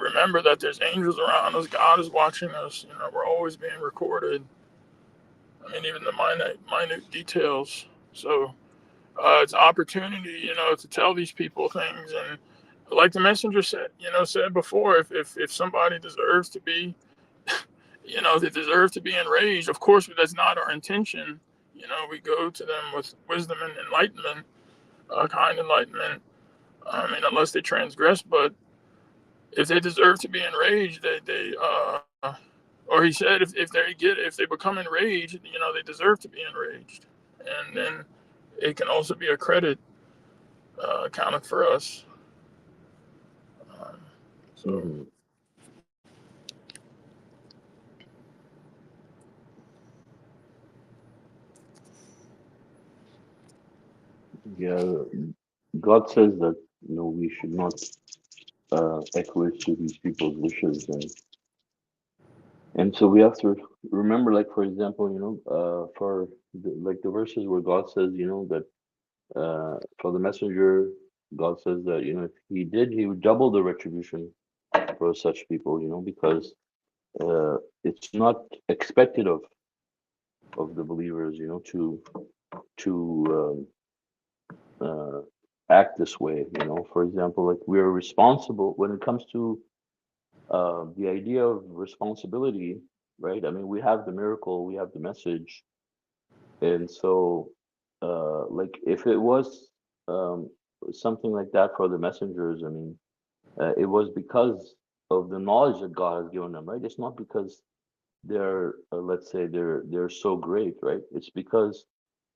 Remember that there's angels around us. God is watching us. We're always being recorded. I mean, even the minute details. So it's an opportunity, to tell these people things. And like the messenger said before, if somebody deserves to be, they deserve to be enraged. Of course, that's not our intention. We go to them with wisdom and enlightenment. kind enlightenment. I mean, unless they transgress, but if they deserve to be enraged, or he said if they become enraged, they deserve to be enraged, and then it can also be a credit counted for us. Um, so Hmm. Yeah, God says that we should not acquiesce to these people's wishes, and so we have to remember, like for example, for like the verses where God says, that for the messenger, God says that if he did, he would double the retribution for such people, because it's not expected of the believers, to uh, act this way. For example, like we are responsible when it comes to the idea of responsibility, right? I mean, we have the miracle, we have the message, and so like if it was um, something like that for the messengers, I mean, it was because of the knowledge that God has given them, right? It's not because they're let's say they're so great, right? It's because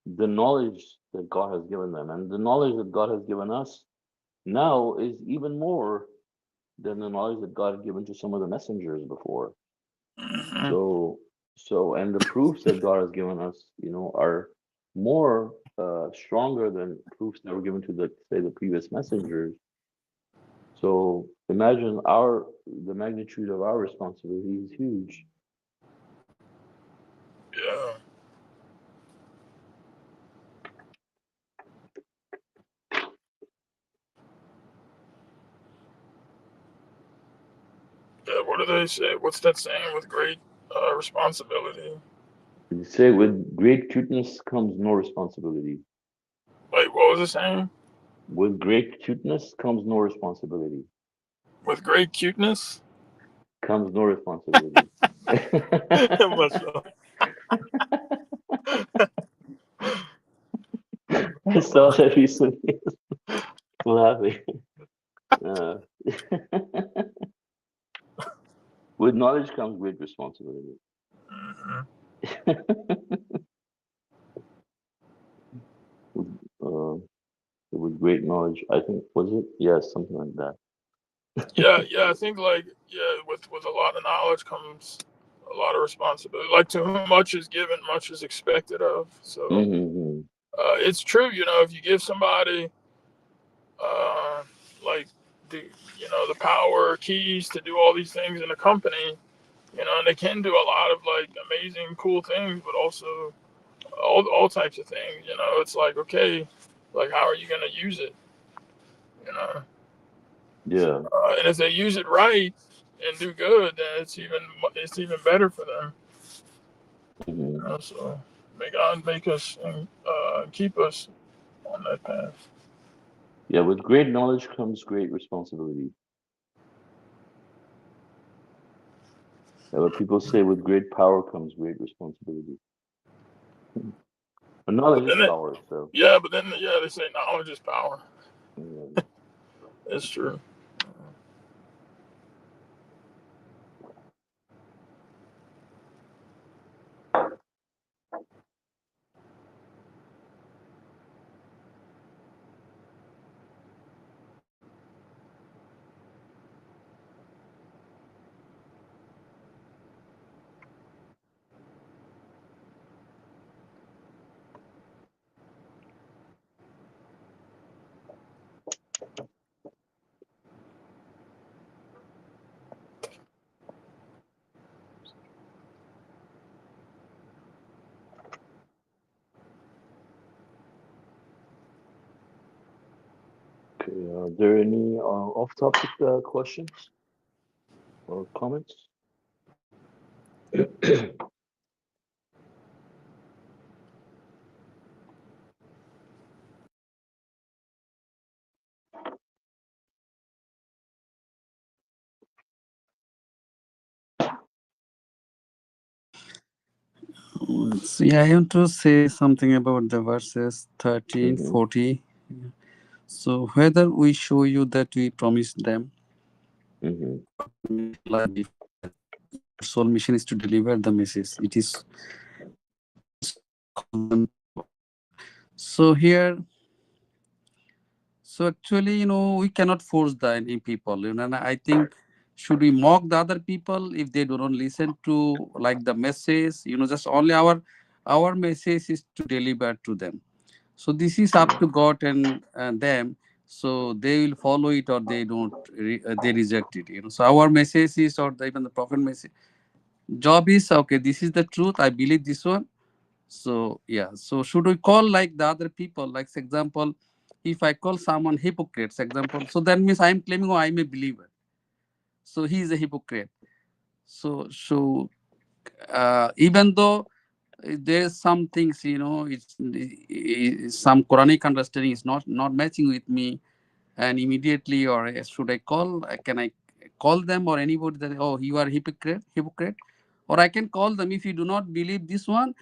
the knowledge that God has given them, and the knowledge that God has given us now is even more than the knowledge that God had given to some of the messengers before. mhm. So, and the proofs that God has given us, are more stronger than proofs that were given to the previous messengers. So imagine the magnitude of our responsibility is huge. Yeah. Yeah, what do they say? What's that saying with great responsibility? You say with great cuteness comes no responsibility. Like, what was it saying? With great cuteness comes no responsibility. With great cuteness? Comes no responsibility. Mashallah. I saw that recently. Laughing. Uh, with knowledge comes great responsibility. Mhm. With, uh, with great knowledge, I think was it? Yes, something like that. Yeah. I think like with a lot of knowledge comes a lot of responsibility. Like to whom much is given, much is expected of. So Mm-hmm. it's true. If you give somebody uh, like the the power keys to do all these things in a company, and they can do a lot of like amazing, cool things, but also all types of things. It's like okay, like how are you going to use it? You know, Yeah. and if they use it right and do good, then it's even better for them. Hmm. So may God make us and keep us on that path. Yeah. With great knowledge comes great responsibility. What people say with great power comes great responsibility. But But knowledge is then it, power, so yeah, but then they say knowledge is power. yeah. It's true. Okay. Are there any off-topic questions or comments? So, yeah, I want to say something about the verses 13, Hmm. 40. So whether we show you that we promise them Mm-hmm. or we make a lie before that your sole mission is to deliver the message, it is call them people. So here, so actually, we cannot force the any people. And I think, should we mock the other people if they do not listen to like the message? Just only our message is to deliver to them. So this is up to God and them. So they will follow it or they don't. They reject it. So our message is, or even the prophet message, job is okay. This is the truth. I believe this one. So yeah. So should we call like the other people? Like for example, if I call someone hypocrite, for example, so that means I am claiming, oh, I'm a believer. So he is a hypocrite. So even though there's some things, some Quranic understanding is not matching with me, and immediately, or should I call? Can I call them or anybody that, oh, you are hypocrite, or I can call them, if you do not believe this one,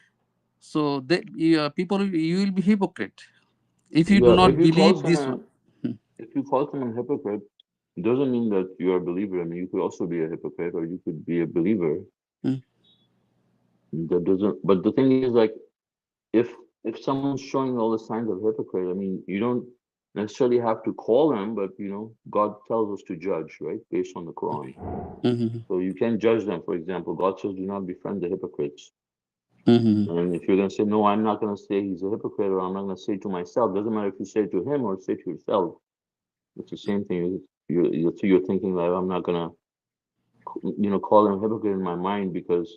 so people, you will be hypocrite if you do Yeah, not believe this one. Hmm. if you call someone hypocrite, it doesn't mean that you're a believer. I mean, you could also be a hypocrite, or you could be a believer. Hmm. That doesn't. But the thing is, like, if if someone's showing all the signs of hypocrite, I mean, you don't necessarily have to call them, but God tells us to judge, right, based on the Quran. Hmm. So you can judge them. For example, God says, "Do not befriend the hypocrites." Hmm. And if you're gonna say, "No, I'm not gonna say he's a hypocrite," or "I'm not gonna say to myself," doesn't matter if you say to him or say to yourself. It's the same thing. You're thinking like, "I'm not gonna, call him hypocrite in my mind because,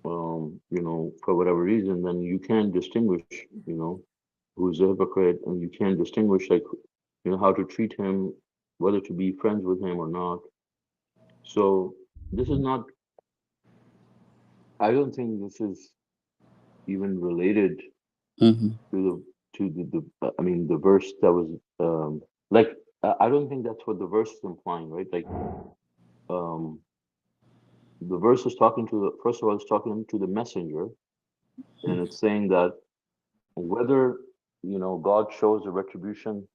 for whatever reason." Then you can distinguish, who's a hypocrite, and you can distinguish, like, how to treat him, whether to be friends with him or not. So this is not. I don't think this is even related Hmm. to the I mean, the verse that was, like, I don't think that's what the verse is implying, right? Like, um the verse is talking to the first of all, it's talking to the messenger, and it's saying that whether, God shows a retribution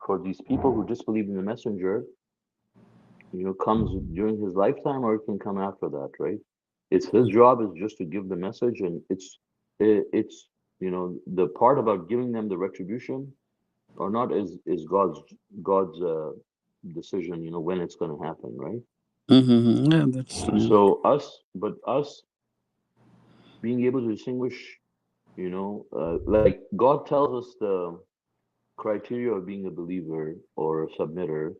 for these people who disbelieve in the messenger, comes during his lifetime, or it can come after that, right? It's his job is just to give the message, and it's the part about giving them the retribution or not is God's decision, when it's going to happen, right? Hmm. Yeah, that's true. Us being able to distinguish, like, God tells us the criteria of being a believer or a submitter,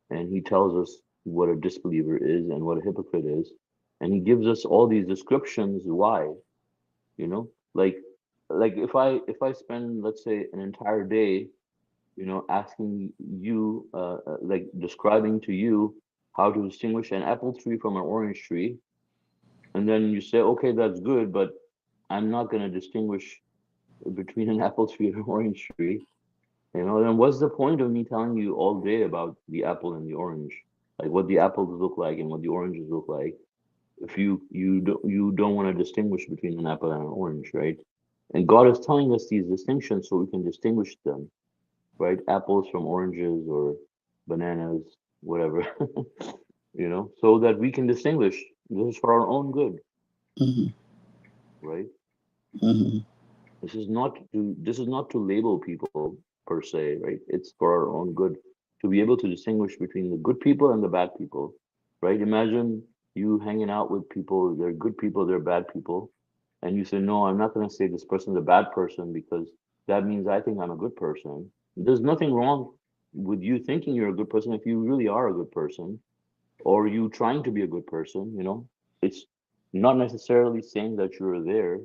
and he tells us what a disbeliever is and what a hypocrite is, and he gives us all these descriptions why, you know like if I spend, let's say, an entire day, asking you, like, describing to you how to distinguish an apple tree from an orange tree, and then you say, okay, that's good, but I'm not going to distinguish between an apple tree and an orange tree. Then what's the point of me telling you all day about the apple and the orange, like what the apples look like and what the oranges look like, if you don't want to distinguish between an apple and an orange, right? And God is telling us these distinctions so we can distinguish them, right? Apples from oranges, or bananas, whatever, so that we can distinguish. This is for our own good, Hmm. right? Hmm. This is not to label people per se, right? It's for our own good to be able to distinguish between the good people and the bad people, right? Imagine you hanging out with people, they're good people, they're bad people, and you say, no, I'm not going to say this person's a bad person because that means I think I'm a good person. There's nothing wrong with you thinking you're a good person if you really are a good person, or you trying to be a good person, it's not necessarily saying that you're there.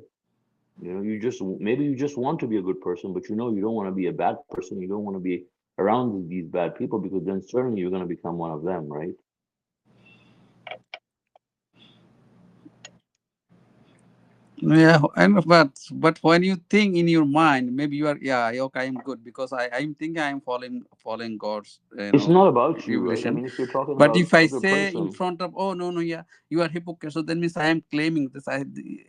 Maybe you just want to be a good person, but you don't want to be a bad person. You don't want to be around these bad people because then certainly you're going to become one of them, right? Yeah, and but when you think in your mind, maybe you are, yeah, okay, I'm good because I'm thinking I'm following God's It's not about you, right? I revelation. mean, if you're talking But about if I other say in person, front of, oh, no, no, yeah, you are hypocrite, so that means I am claiming this, no,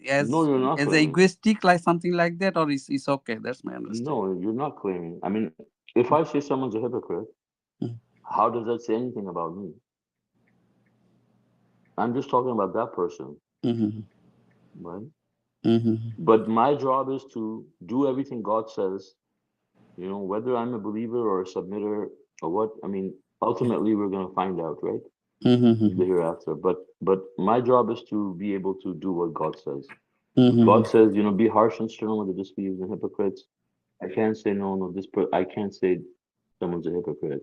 as you're not as claiming. egoistic, like something like that, or is okay? That's my understanding. No, you're not claiming. I mean, if I say someone's a hypocrite, Mm, how does that say anything about me? I'm just talking about that person, mhm, right? mhm, But my job is to do everything God says, whether I'm a believer or a submitter or what. I mean, ultimately, we're going to find out, right? In the mhm, hereafter. But my job is to be able to do what God says. If mhm, God says, be harsh and stern with the disbelievers and hypocrites, I can't say no, no. I can't say someone's a hypocrite.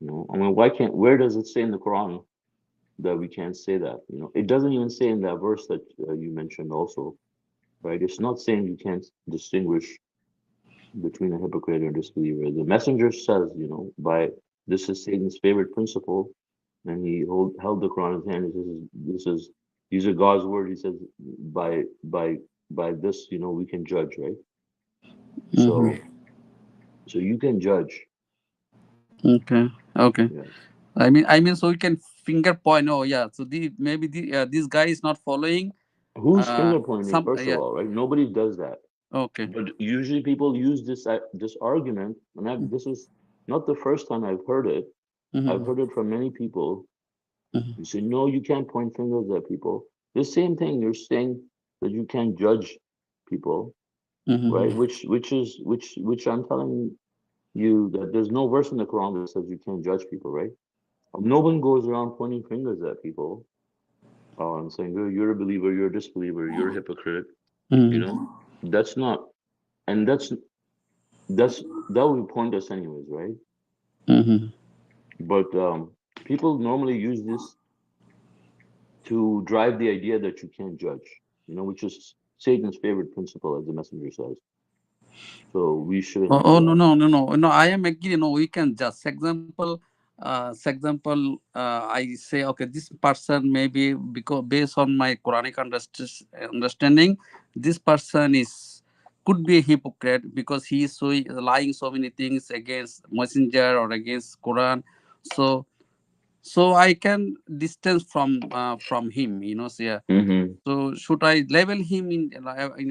I mean, why can't? Where does it say in the Quran that we can't say that? It doesn't even say in that verse that you mentioned also, right? It's not saying you can't distinguish between a hypocrite and a disbeliever. The messenger says, by this is Satan's favorite principle, and he held the Quran in his hand. This is these are God's word. He says by by by this, we can judge, right? mhm. So you can judge. Okay, okay. Yeah. I mean, so we can finger point. Oh, yeah. So maybe this guy is not following. Who's finger pointing, Some first of Yeah. all, right? Nobody does that. Okay. But usually people use this argument, and this is not the first time I've heard it. I've Mhm, heard it from many people. mhm, You say, no, you can't point fingers at people. The same thing, you're saying that you can't judge people, right? mhm, Which I'm telling you that there's no verse in the Quran that says you can't judge people, right? No one goes around pointing fingers at people and saying, you're a believer, you're a disbeliever, you're a hypocrite. You mhm, know, that's not, and that's that would point us anyways, right? mhm. But people normally use this to drive the idea that you can't judge, which is Satan's favorite principle, as the messenger says. So we shouldn't do Oh, no, that. no, no, no, no. I am agree. No, we can just example. I say, okay, this person maybe because based on my Quranic understanding, this person is could be a hypocrite because he is so lying so many things against messenger or against Quran. So I can distance from him. So yeah. Mm-hmm. So should I label him in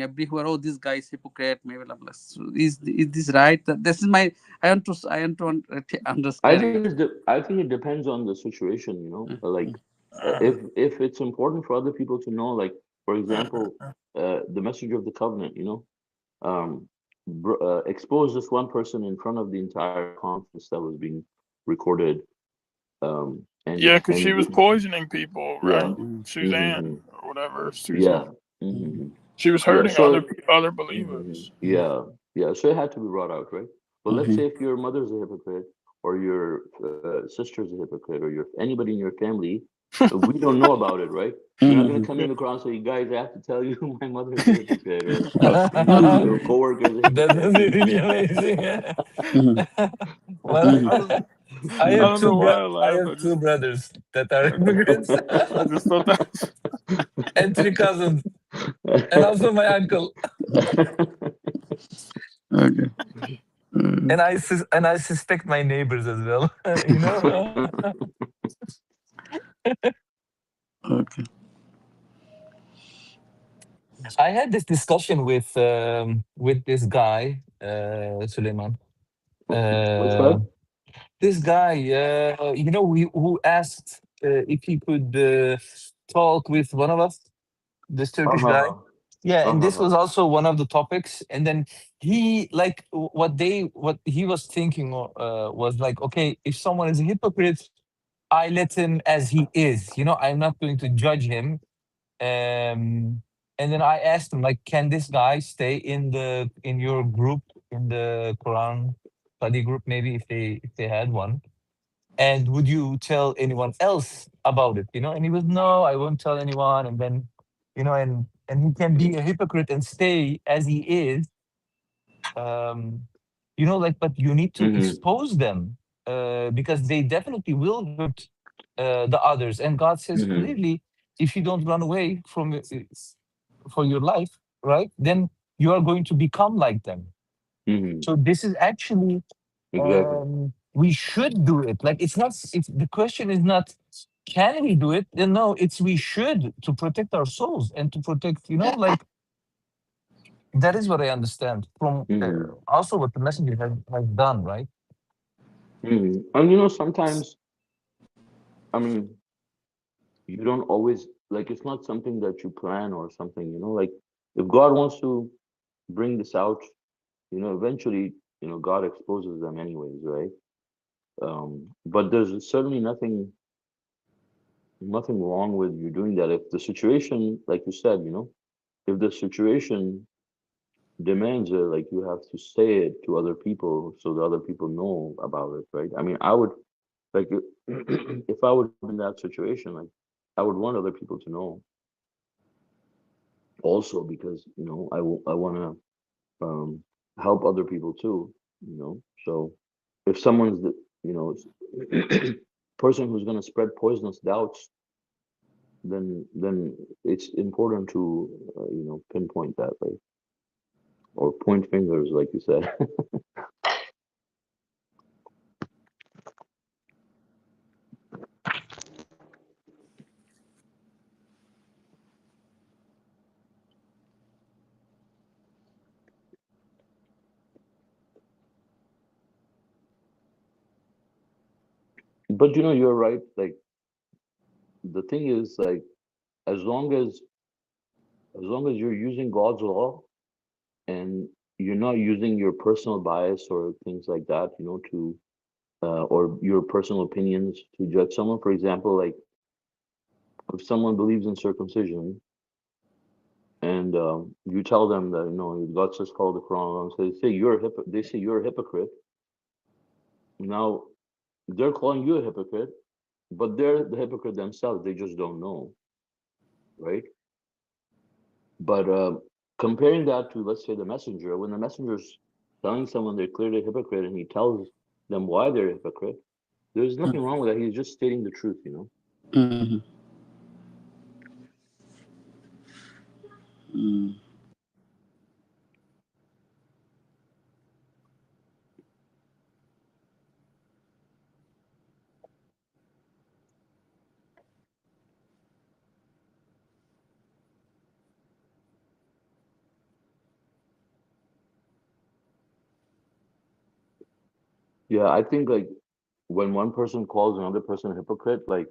everywhere? Oh, this guy is hypocrite. Maybe blah, blah. So is this right? This is my. I want to I understand. think I think it depends on the situation. Mm, Like mm, if it's important for other people to know, like for example, the messenger of the covenant, um, exposed this one person in front of the entire conference that was being recorded, and Yeah, because she and was poisoning people, yeah, right? mm, mm-hmm, Suzanne or whatever, yeah, Suzanne. mm, mm-hmm, She was yeah. hurting So other mhm. believers. Yeah, yeah. So it had to be brought out, right? But let's mhm, say if your mother's a hypocrite, or your sister's a hypocrite, or anybody in your family, we don't know about it, right? You're not gonna mhm, come in the Quran and say, guys, I have to tell you, my mother's a hypocrite, or mhm, my mhm, coworker is a That hypocrite. was really amazing. mhm, Well, I mhm, don't I I have don't know why I I laughed. have two brothers that are immigrants I just thought that was and three cousins, and also my uncle. okay. Mm, And I suspect my neighbors as well. you know, okay. I had this discussion with this guy, Suleiman. Which guy? Uh, this guy, who asked if he could talk with one of us, this Turkish guy. Uh-huh. Yeah, and this Uh-huh. was also one of the topics. And then he like what he was thinking was like, okay, if someone is a hypocrite, I let him as he is. I'm not going to judge him. And then I asked him like, can this guy stay in your group, in the Quran study group, maybe if they had one? And would you tell anyone else about it? And he was, no, I won't tell anyone. And then, and he can be a hypocrite and stay as he is. Um, like, but you need to Mm-hmm. expose them because they definitely will hurt the others. And God says Mm-hmm. clearly, if you don't run away from it for your life, right, then you are going to become like them. Mm-hmm. So this is actually Exactly. we should do it. Like it's the question is not can we do it? Then no, it's we should to protect our souls and to protect. Like that is what I understand from Mm-hmm. also what the messenger has done, right? And sometimes, I mean, you don't always like it's not something that you plan or something, like if God wants to bring this out, eventually, God exposes them anyways, right? But there's certainly nothing wrong with you doing that if the situation, like you said, if the situation demands it, like you have to say it to other people so the other people know about it, right? I mean, I would like if I would be in that situation, like I would want other people to know also because I want to help other people too, so if someone's the person who's going to spread poisonous doubts, then it's important to pinpoint that, right? Or point fingers, like you said. But you're right. Like the thing is, like as long as you're using God's law and you're not using your personal bias or things like that, to or your personal opinions to judge someone. For example, like if someone believes in circumcision and you tell them that God says follow the Quran, so they say you're a hypocrite. Now they're calling you a hypocrite, but they're the hypocrite themselves. They just don't know, right? But comparing that to, let's say, the messenger, when the messenger's telling someone they're clearly a hypocrite and he tells them why they're a hypocrite, there's nothing wrong with that. He's just stating the truth. Mhm. Mm. Yeah, I think like when one person calls another person a hypocrite, like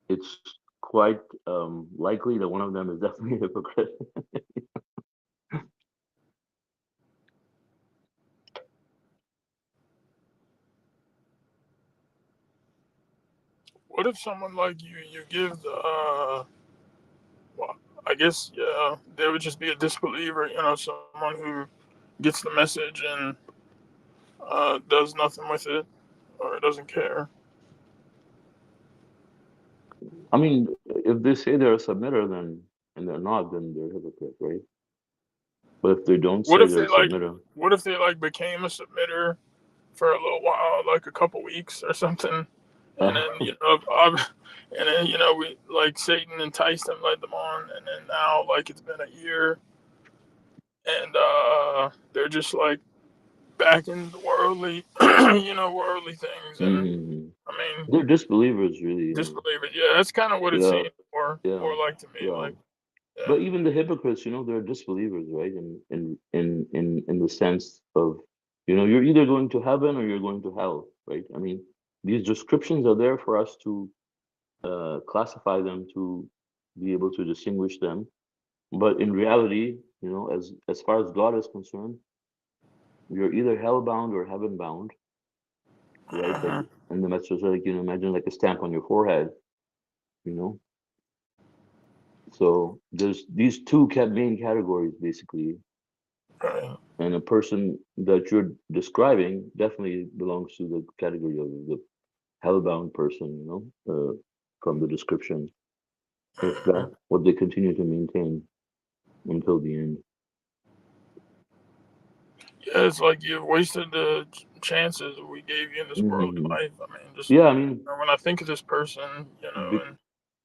it's quite likely that one of them is definitely a hypocrite. What if someone like you give the well, I guess yeah, there would just be a disbeliever, someone who gets the message and does nothing with it or doesn't care. I mean, if they say they're a submitter, then and they're not, then they're a hypocrite, right? But if they don't What say if they're they a like? submitter, What if they like became a submitter for a little while, like a couple weeks or something, and uh, then and then we like Satan enticed them, led them on, and then now like it's been a year, and they're just like back in the worldly, worldly things, and mhm. I mean They're disbelievers, really. disbelieve it. Yeah, that's kind of what it Yeah, seems more yeah, like to me. yeah. Like yeah, But even the hypocrites, they're disbelievers, right? In the sense of, you're either going to heaven or you're going to hell, right? I mean, these descriptions are there for us to classify them, to be able to distinguish them. But in reality, as far as God is concerned, you're either hell-bound or heaven-bound, right? Like, uh and the message, like, imagine like a stamp on your forehead, you know. So there's these two main categories, basically. right. And a person that you're describing definitely belongs to the category of the hellbound person, from the description, if Mhm. that's what they continue to maintain until the end. Yeah, it's like you've wasted the chances we gave you in this worldly Hmm. life. I mean, just Yeah, I mean, when I think of this person, big, and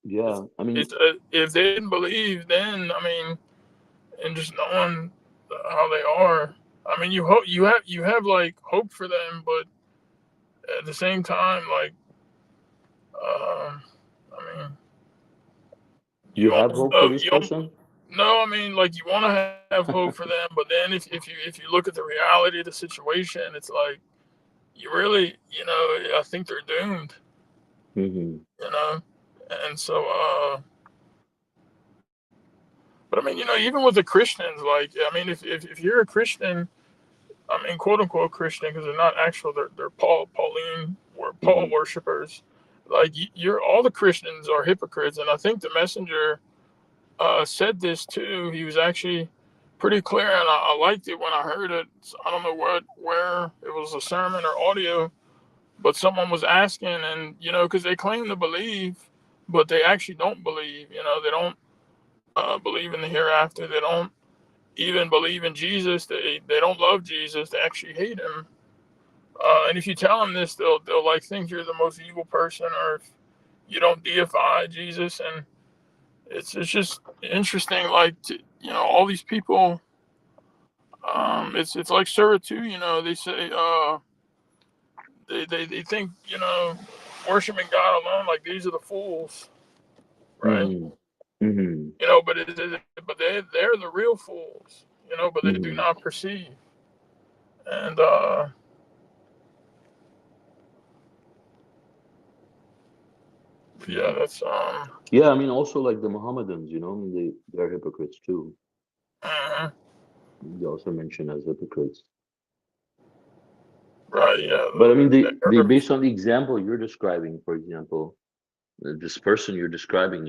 yeah, I mean, if they didn't believe, then I mean, and just knowing how they are, I mean, you have like hope for them, but at the same time, like, I mean, you you have almost hope for know this person. no, I mean, like you want to have hope for them, but then if you look at the reality of the situation, it's like you really, I think they're doomed. Mm-hmm. You know, and so, but I mean, even with the Christians, like, I mean, if you're a Christian, I mean, quote unquote Christian, because they're not actual, they're Pauline or Paul Mm-hmm. worshippers. Like, you're all the Christians are hypocrites, and I think the messenger said this too. He was actually pretty clear, and I liked it when I heard it. I don't know where it was, a sermon or audio, but someone was asking, and because they claim to believe, but they actually don't believe. They don't believe in the hereafter. They don't even believe in Jesus. They don't love Jesus. They actually hate him. And if you tell them this, they'll like think you're the most evil person, or if you don't deify Jesus. And it's just interesting, like, all these people. It's like servitude. They say they think worshiping God alone, like, these are the fools, right? Mm-hmm. Mm-hmm. But they're the real fools. But they do Mm-hmm. not perceive. And yeah, Mm-hmm. that's Yeah, I mean, also like the Mohammedans, I mean, they're hypocrites too. mhm, They also mentioned as hypocrites. right. Yeah, Yeah, but I mean, they they're- based on the example you're describing, for example, this person you're describing,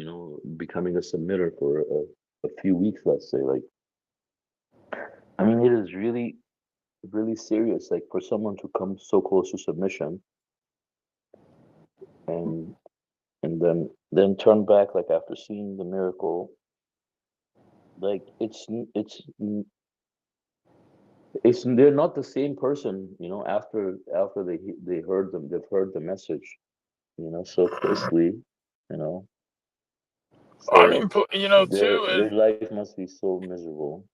becoming a submitter for a few weeks, let's say, like, I mean, it is really, really serious, like for someone to come so close to submission and then turn back, like after seeing the miracle, like it's they're not the same person, after they've heard the message, so mhm. closely, you know. I So mean, their too, their and life must be so miserable.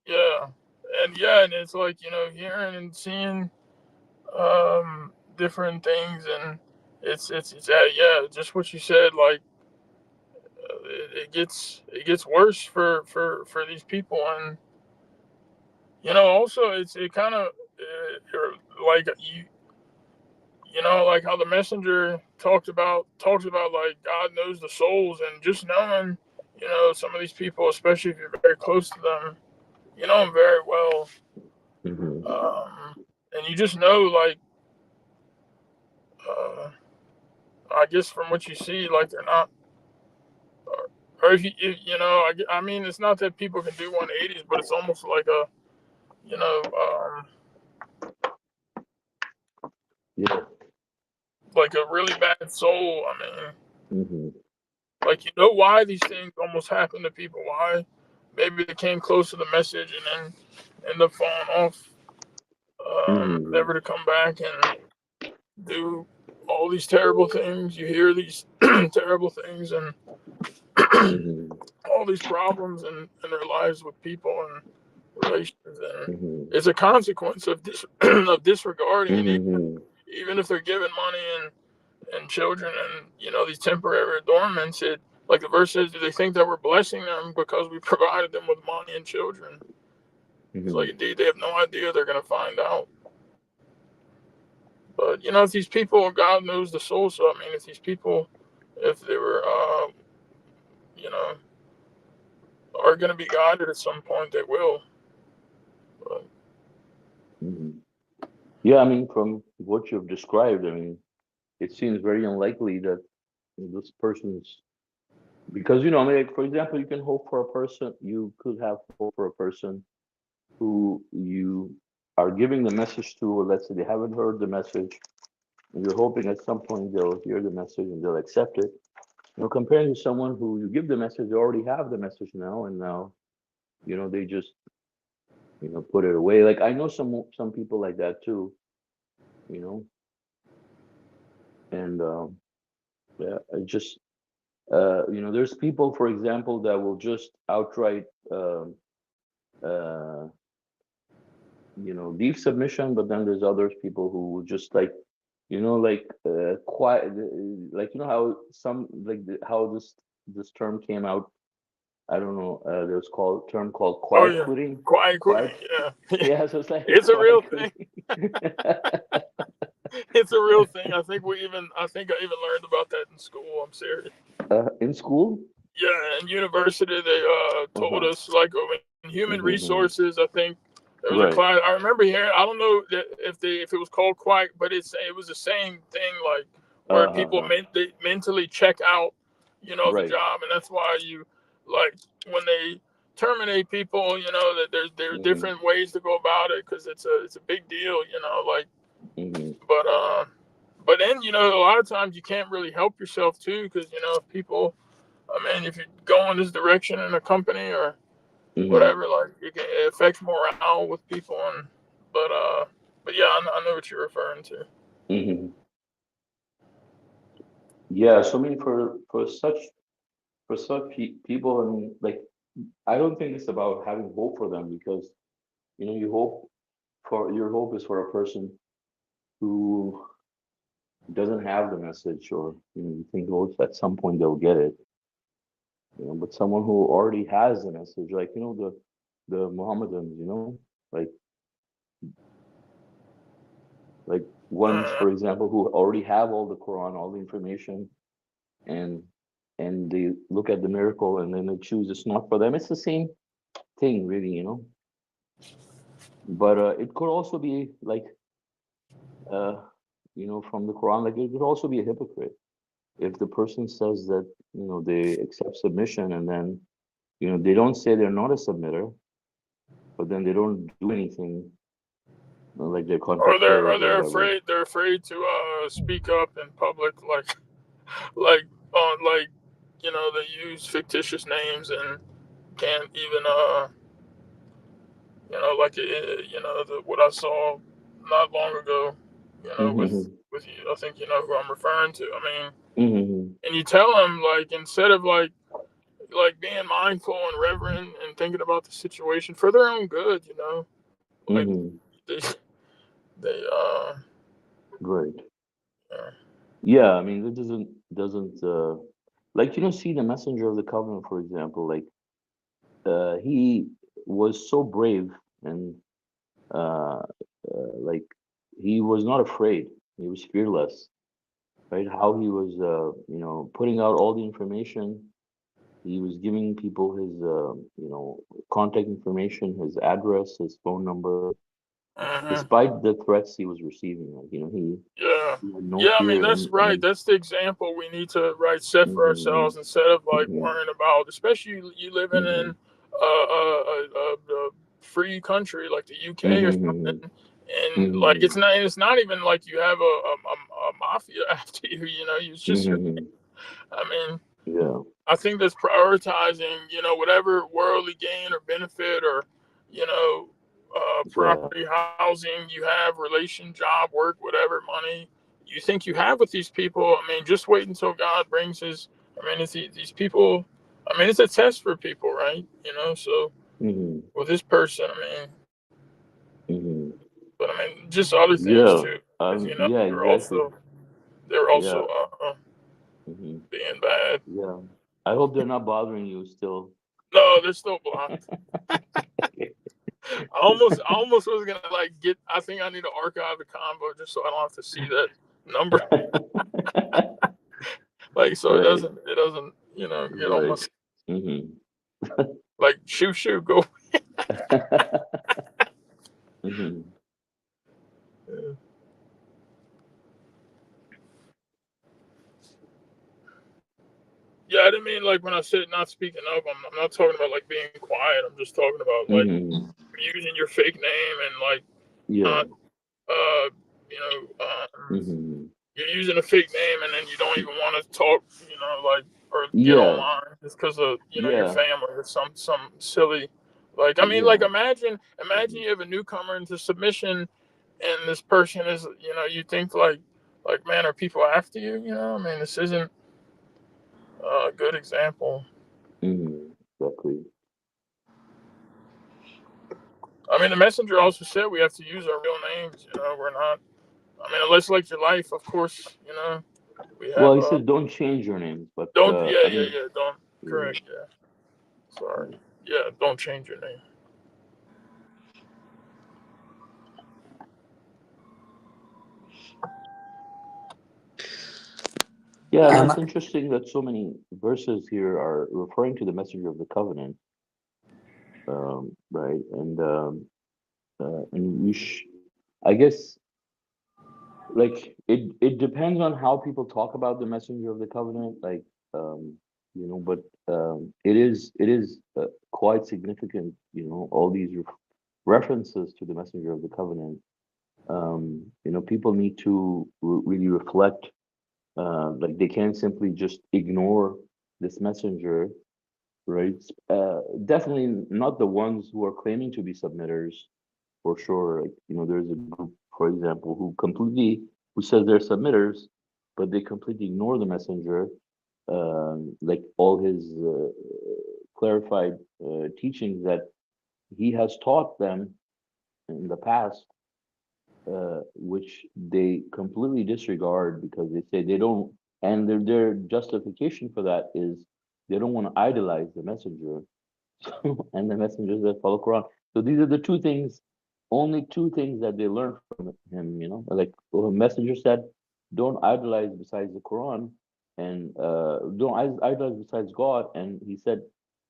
yeah, and it's like, hearing and seeing different things, and it's yeah, just what you said, like, it gets worse for these people. And also it kind of like, like how the messenger talks about, like, God knows the souls, and just knowing, some of these people, especially if you're very close to them, you know them very well. Hmm. And you just know, like, uh, I guess from what you see, like, they're not, or I mean, it's not that people can do 180s, but it's almost like a, you know, Yeah. like a really bad soul. I mean, Hmm. like, why these things almost happen to people? Why? Maybe they came close to the message and then end up falling off, Hmm. never to come back and do all these terrible things. You hear these terrible things, and Hmm. all these problems in their lives with people and relations, and Hmm. it's a consequence of of disregarding. And Hmm. even if they're given money and children and these temporary adornments, it, like the verse says, do they think that we're blessing them because we provided them with money and children? It's Hmm. like, indeed, they have no idea. They're going to find out. But if these people, God knows the soul. So I mean, if these people, if they were, you know, are going to be guided at some point, they will. But, Hmm. Yeah, I mean, from what you've described, I mean, it seems very unlikely that this person's, because I mean, like, for example, you can hope for a person, you could have hope for a person who you are giving the message to, or let's say they haven't heard the message, and you're hoping at some point they'll hear the message and they'll accept it. Comparing to someone who you give the message, they already have the message now, and now, they just, put it away. Like, I know some people like that too, you know, and yeah, I just, there's people, for example, that will just outright, uh, leave submission, but then there's others people who will just, like, like, quiet, like, how some, like, how this term came out. I don't know. There's called term called oh quiet yeah, quitting. quiet quitting. Quiet. Yeah, Yeah, so it's like it's a real quiet thing. quitting. It's a real thing. I think I even learned about that in school. I'm serious. In school? Yeah, in university they told Uh-huh. us like in human Mm-hmm. resources. I think there was a Right. class. I remember hearing. I don't know if it was called quite, but it was the same thing like where people Uh-huh. they mentally check out, the Right. job, and that's why you like when they terminate people. That there's Mm-hmm. different ways to go about it because it's a big deal. Like Mm-hmm. but but then a lot of times you can't really help yourself too because if people I mean, if you go in this direction in a company or Mm-hmm. whatever, like it affects morale with people, but uh, but yeah, I know what you're referring to. Mm-hmm. Yeah, so I mean for such people, I mean, like, I don't think it's about having hope for them, because you hope for your hope is for a person who doesn't have the message, or you think, oh, at some point they'll get it. But someone who already has the message, like, the Mohammedans, like like ones, Uh, for example, who already have all the Quran, all the information, and they look at the miracle and then they choose it's not for them. It's the same thing, really. But it could also be like, uh, from the Quran, like, it could also be a hypocrite if the person says that they accept submission, and then they don't say they're not a submitter, but then they don't do anything, like their or contract they're fails or or they're whatever. afraid to speak up in public, like on they use fictitious names and can't even what I saw not long ago, Hmm. with you. I think you know who I'm referring to. I mean, Hmm. and you tell them like instead of like being mindful and reverent and thinking about the situation for their own good, like Hmm. they they Right. yeah. Yeah, I mean, it doesn't like, see the messenger of the covenant, for example, like, he was so brave, and uh, like, he was not afraid. He was fearless, right? How he was, putting out all the information. He was giving people his, contact information, his address, his phone number, Uh-huh. despite the threats he was receiving. Like, Yeah. he had no Yeah, I mean fear, that's and right. then. That's the example we need to set for Hmm. ourselves instead of like Hmm. worrying about, especially you living Hmm. in a free country like the UK or Hmm. something, and like Hmm. it's not even like you have a mafia after you. It's just your. Hmm. I mean, Yeah. I think that's prioritizing, whatever worldly gain or benefit or, Yeah. property, housing you have, relation, job, work, whatever, money you think you have with these people. I mean, just wait until God brings his. I mean, it's these people. I mean, it's a test for people, right? So Hmm. with this person, I mean, Hmm. but I mean, just other things Yeah. too, because Yeah. Exactly. they're Yeah. also Hmm. being bad. Yeah. I hope they're not bothering you still. No, they're still blocked. I almost was gonna like get. I think I need to archive the convo just so I don't have to see that number. Like so Right. it doesn't get on my Right. Hmm. like shoot go. Hmm. Yeah, yeah, I didn't mean like when I said not speaking up. I'm not talking about like being quiet. I'm just talking about like Hmm. using your fake name and like Yeah. not uh you know um Hmm. you're using a fake name and then you don't even want to talk, like or get Yeah. online just because of your Yeah. family or some silly. Like I mean, like Yeah. imagine Hmm. you have a newcomer into submission, and this person is you think like man, are people after you? I mean, this isn't a good example. Hmm. Exactly. I mean, the messenger also said we have to use our real names. We're not. I mean, unless like your life, of course. We Well, have he says don't change your names, but don't I mean, don't yeah. correct yeah. Sorry. Yeah, don't change your name. Yeah, and And it's interesting that so many verses here are referring to the messenger of the covenant, right? And I guess, like it depends on how people talk about the messenger of the covenant, like, um, but it is quite significant, all these references to the messenger of the covenant. People need to really reflect. Like they can't simply just ignore this messenger, right? Definitely not the ones who are claiming to be submitters, for sure. Like, there's a group, for example, who says they're submitters, but they completely ignore the messenger, like all his clarified teachings that he has taught them in the past, which they completely disregard because they say they don't, and their justification for that is they don't want to idolize the messenger and the messengers that follow Quran. So these are the two things, only two things that they learned from him. Like the messenger said, don't idolize besides the Quran, and don't idolize besides God. And he said,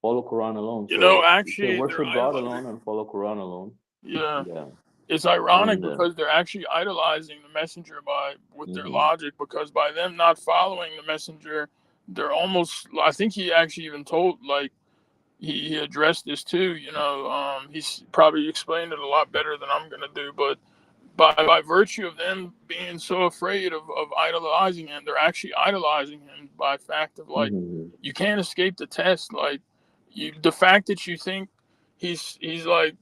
follow Quran alone. So he said, Actually, they're worship God idolizing. alone and follow Quran alone. Yeah, Yeah, it's ironic and because they're actually idolizing the messenger by with their hmm logic. Because by them not following the messenger, they're almost. I think he actually even told like he addressed this too. He's probably explained it a lot better than I'm gonna do, but by virtue of them being so afraid of idolizing him, they're actually idolizing him by fact of like hmm you can't escape the test. Like the fact that you think he's like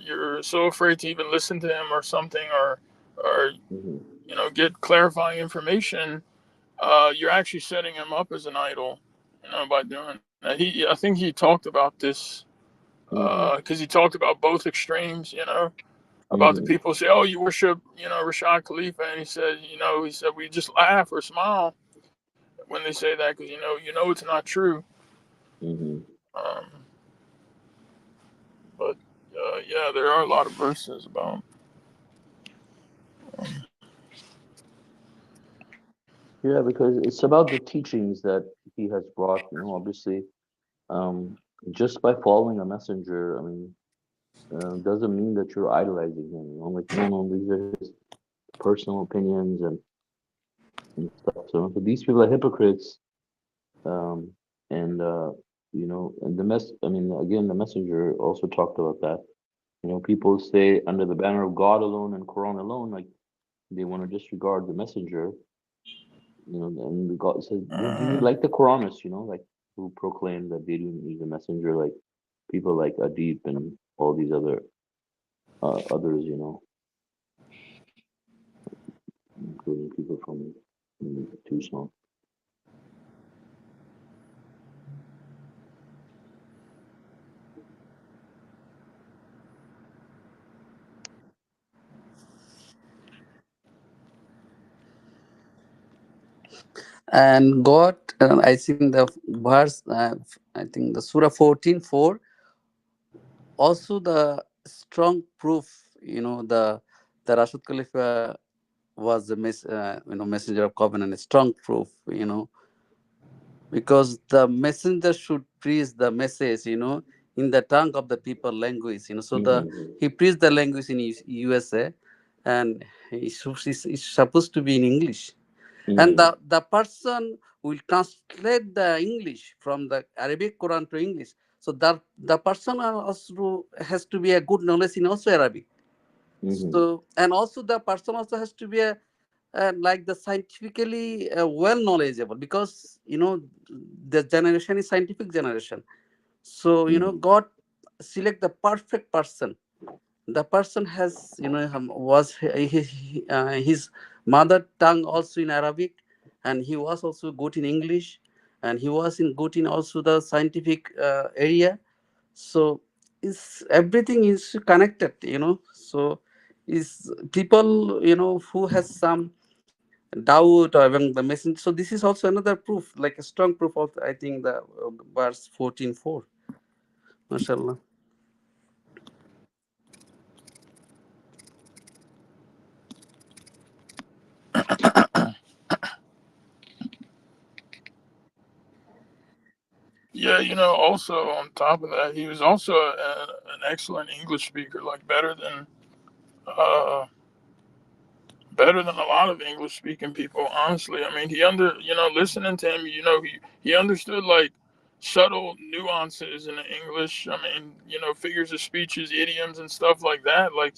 you're so afraid to even listen to him or something or hmm get clarifying information. You're actually setting him up as an idol, by doing that. I think he talked about this hmm because he talked about both extremes. About the hmm people who say, "Oh, you worship, Rashad Khalifa," and he said we just laugh or smile when they say that because it's not true. hmm Um, but yeah, there are a lot of verses about. Yeah, because it's about the teachings that he has brought. Obviously, um, just by following a messenger, I mean, doesn't mean that you're idolizing him. Like, no, no, these are his personal opinions and stuff. So these people are hypocrites. Um, and and I mean, again, the messenger also talked about that. People say under the banner of God alone and Quran alone, like they want to disregard the messenger. And God says, like the Quranists, like who proclaim that they didn't need a messenger, like people like Adib and all these others, including people from Tucson. God, I think the verse, I think the Surah 14:4, also the strong proof, the Rashid Khalifa was the messenger of covenant, a strong proof, because the messenger should preach the message, in the tongue of the people language, so Mm-hmm, he preached the language in USA, and it's supposed to be in English, and mm-hmm, the person will translate the English from the Arabic Quran to English. So that the person also has to be a good knowledge in also Arabic. mm-hmm, So, and also the person also has to be like the scientifically well knowledgeable, because the generation is scientific generation. So mm-hmm, God select the perfect person. The person has was his mother tongue also in Arabic, and he was also good in English, and he was in good in also the scientific area. So is everything is connected, so is people who has some doubt or even the message. So this is also another proof, like a strong proof of, I think, the verse 14:4. Mashallah. Also on top of that, he was also an excellent English speaker, like uh, better than a lot of English speaking people. Honestly, I mean, listening to him, he understood like subtle nuances in the English. I mean, figures of speeches, idioms, and stuff like that. Like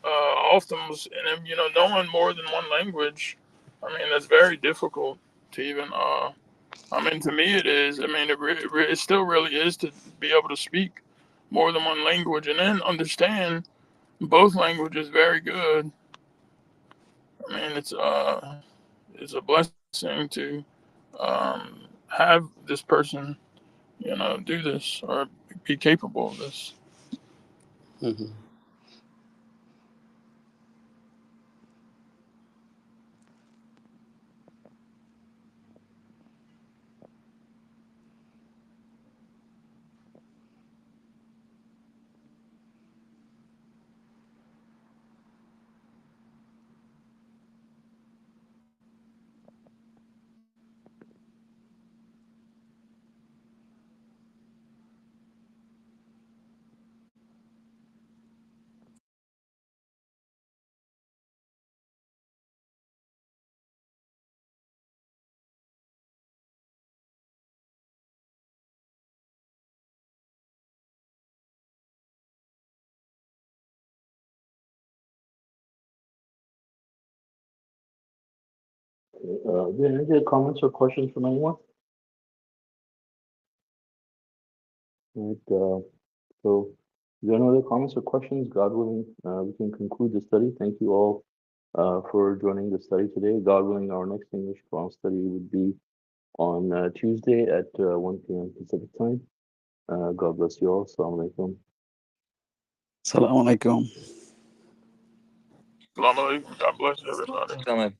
often was, and knowing more than one language. I mean, that's very difficult to even. I mean, to me, it is. I mean, it still really is to be able to speak more than one language and then understand both languages very good. I mean, it's a blessing to have this person, do this or be capable of this. Mhm. There any comments or questions from anyone? Right, so, if there are no other comments or questions, God willing, we can conclude the study. Thank you all for joining the study today. God willing, our next English Quran study would be on Tuesday at 1 p.m. Pacific time. God bless you all. Assalamu alaikum. Assalamu alaikum. God bless everybody. Sound like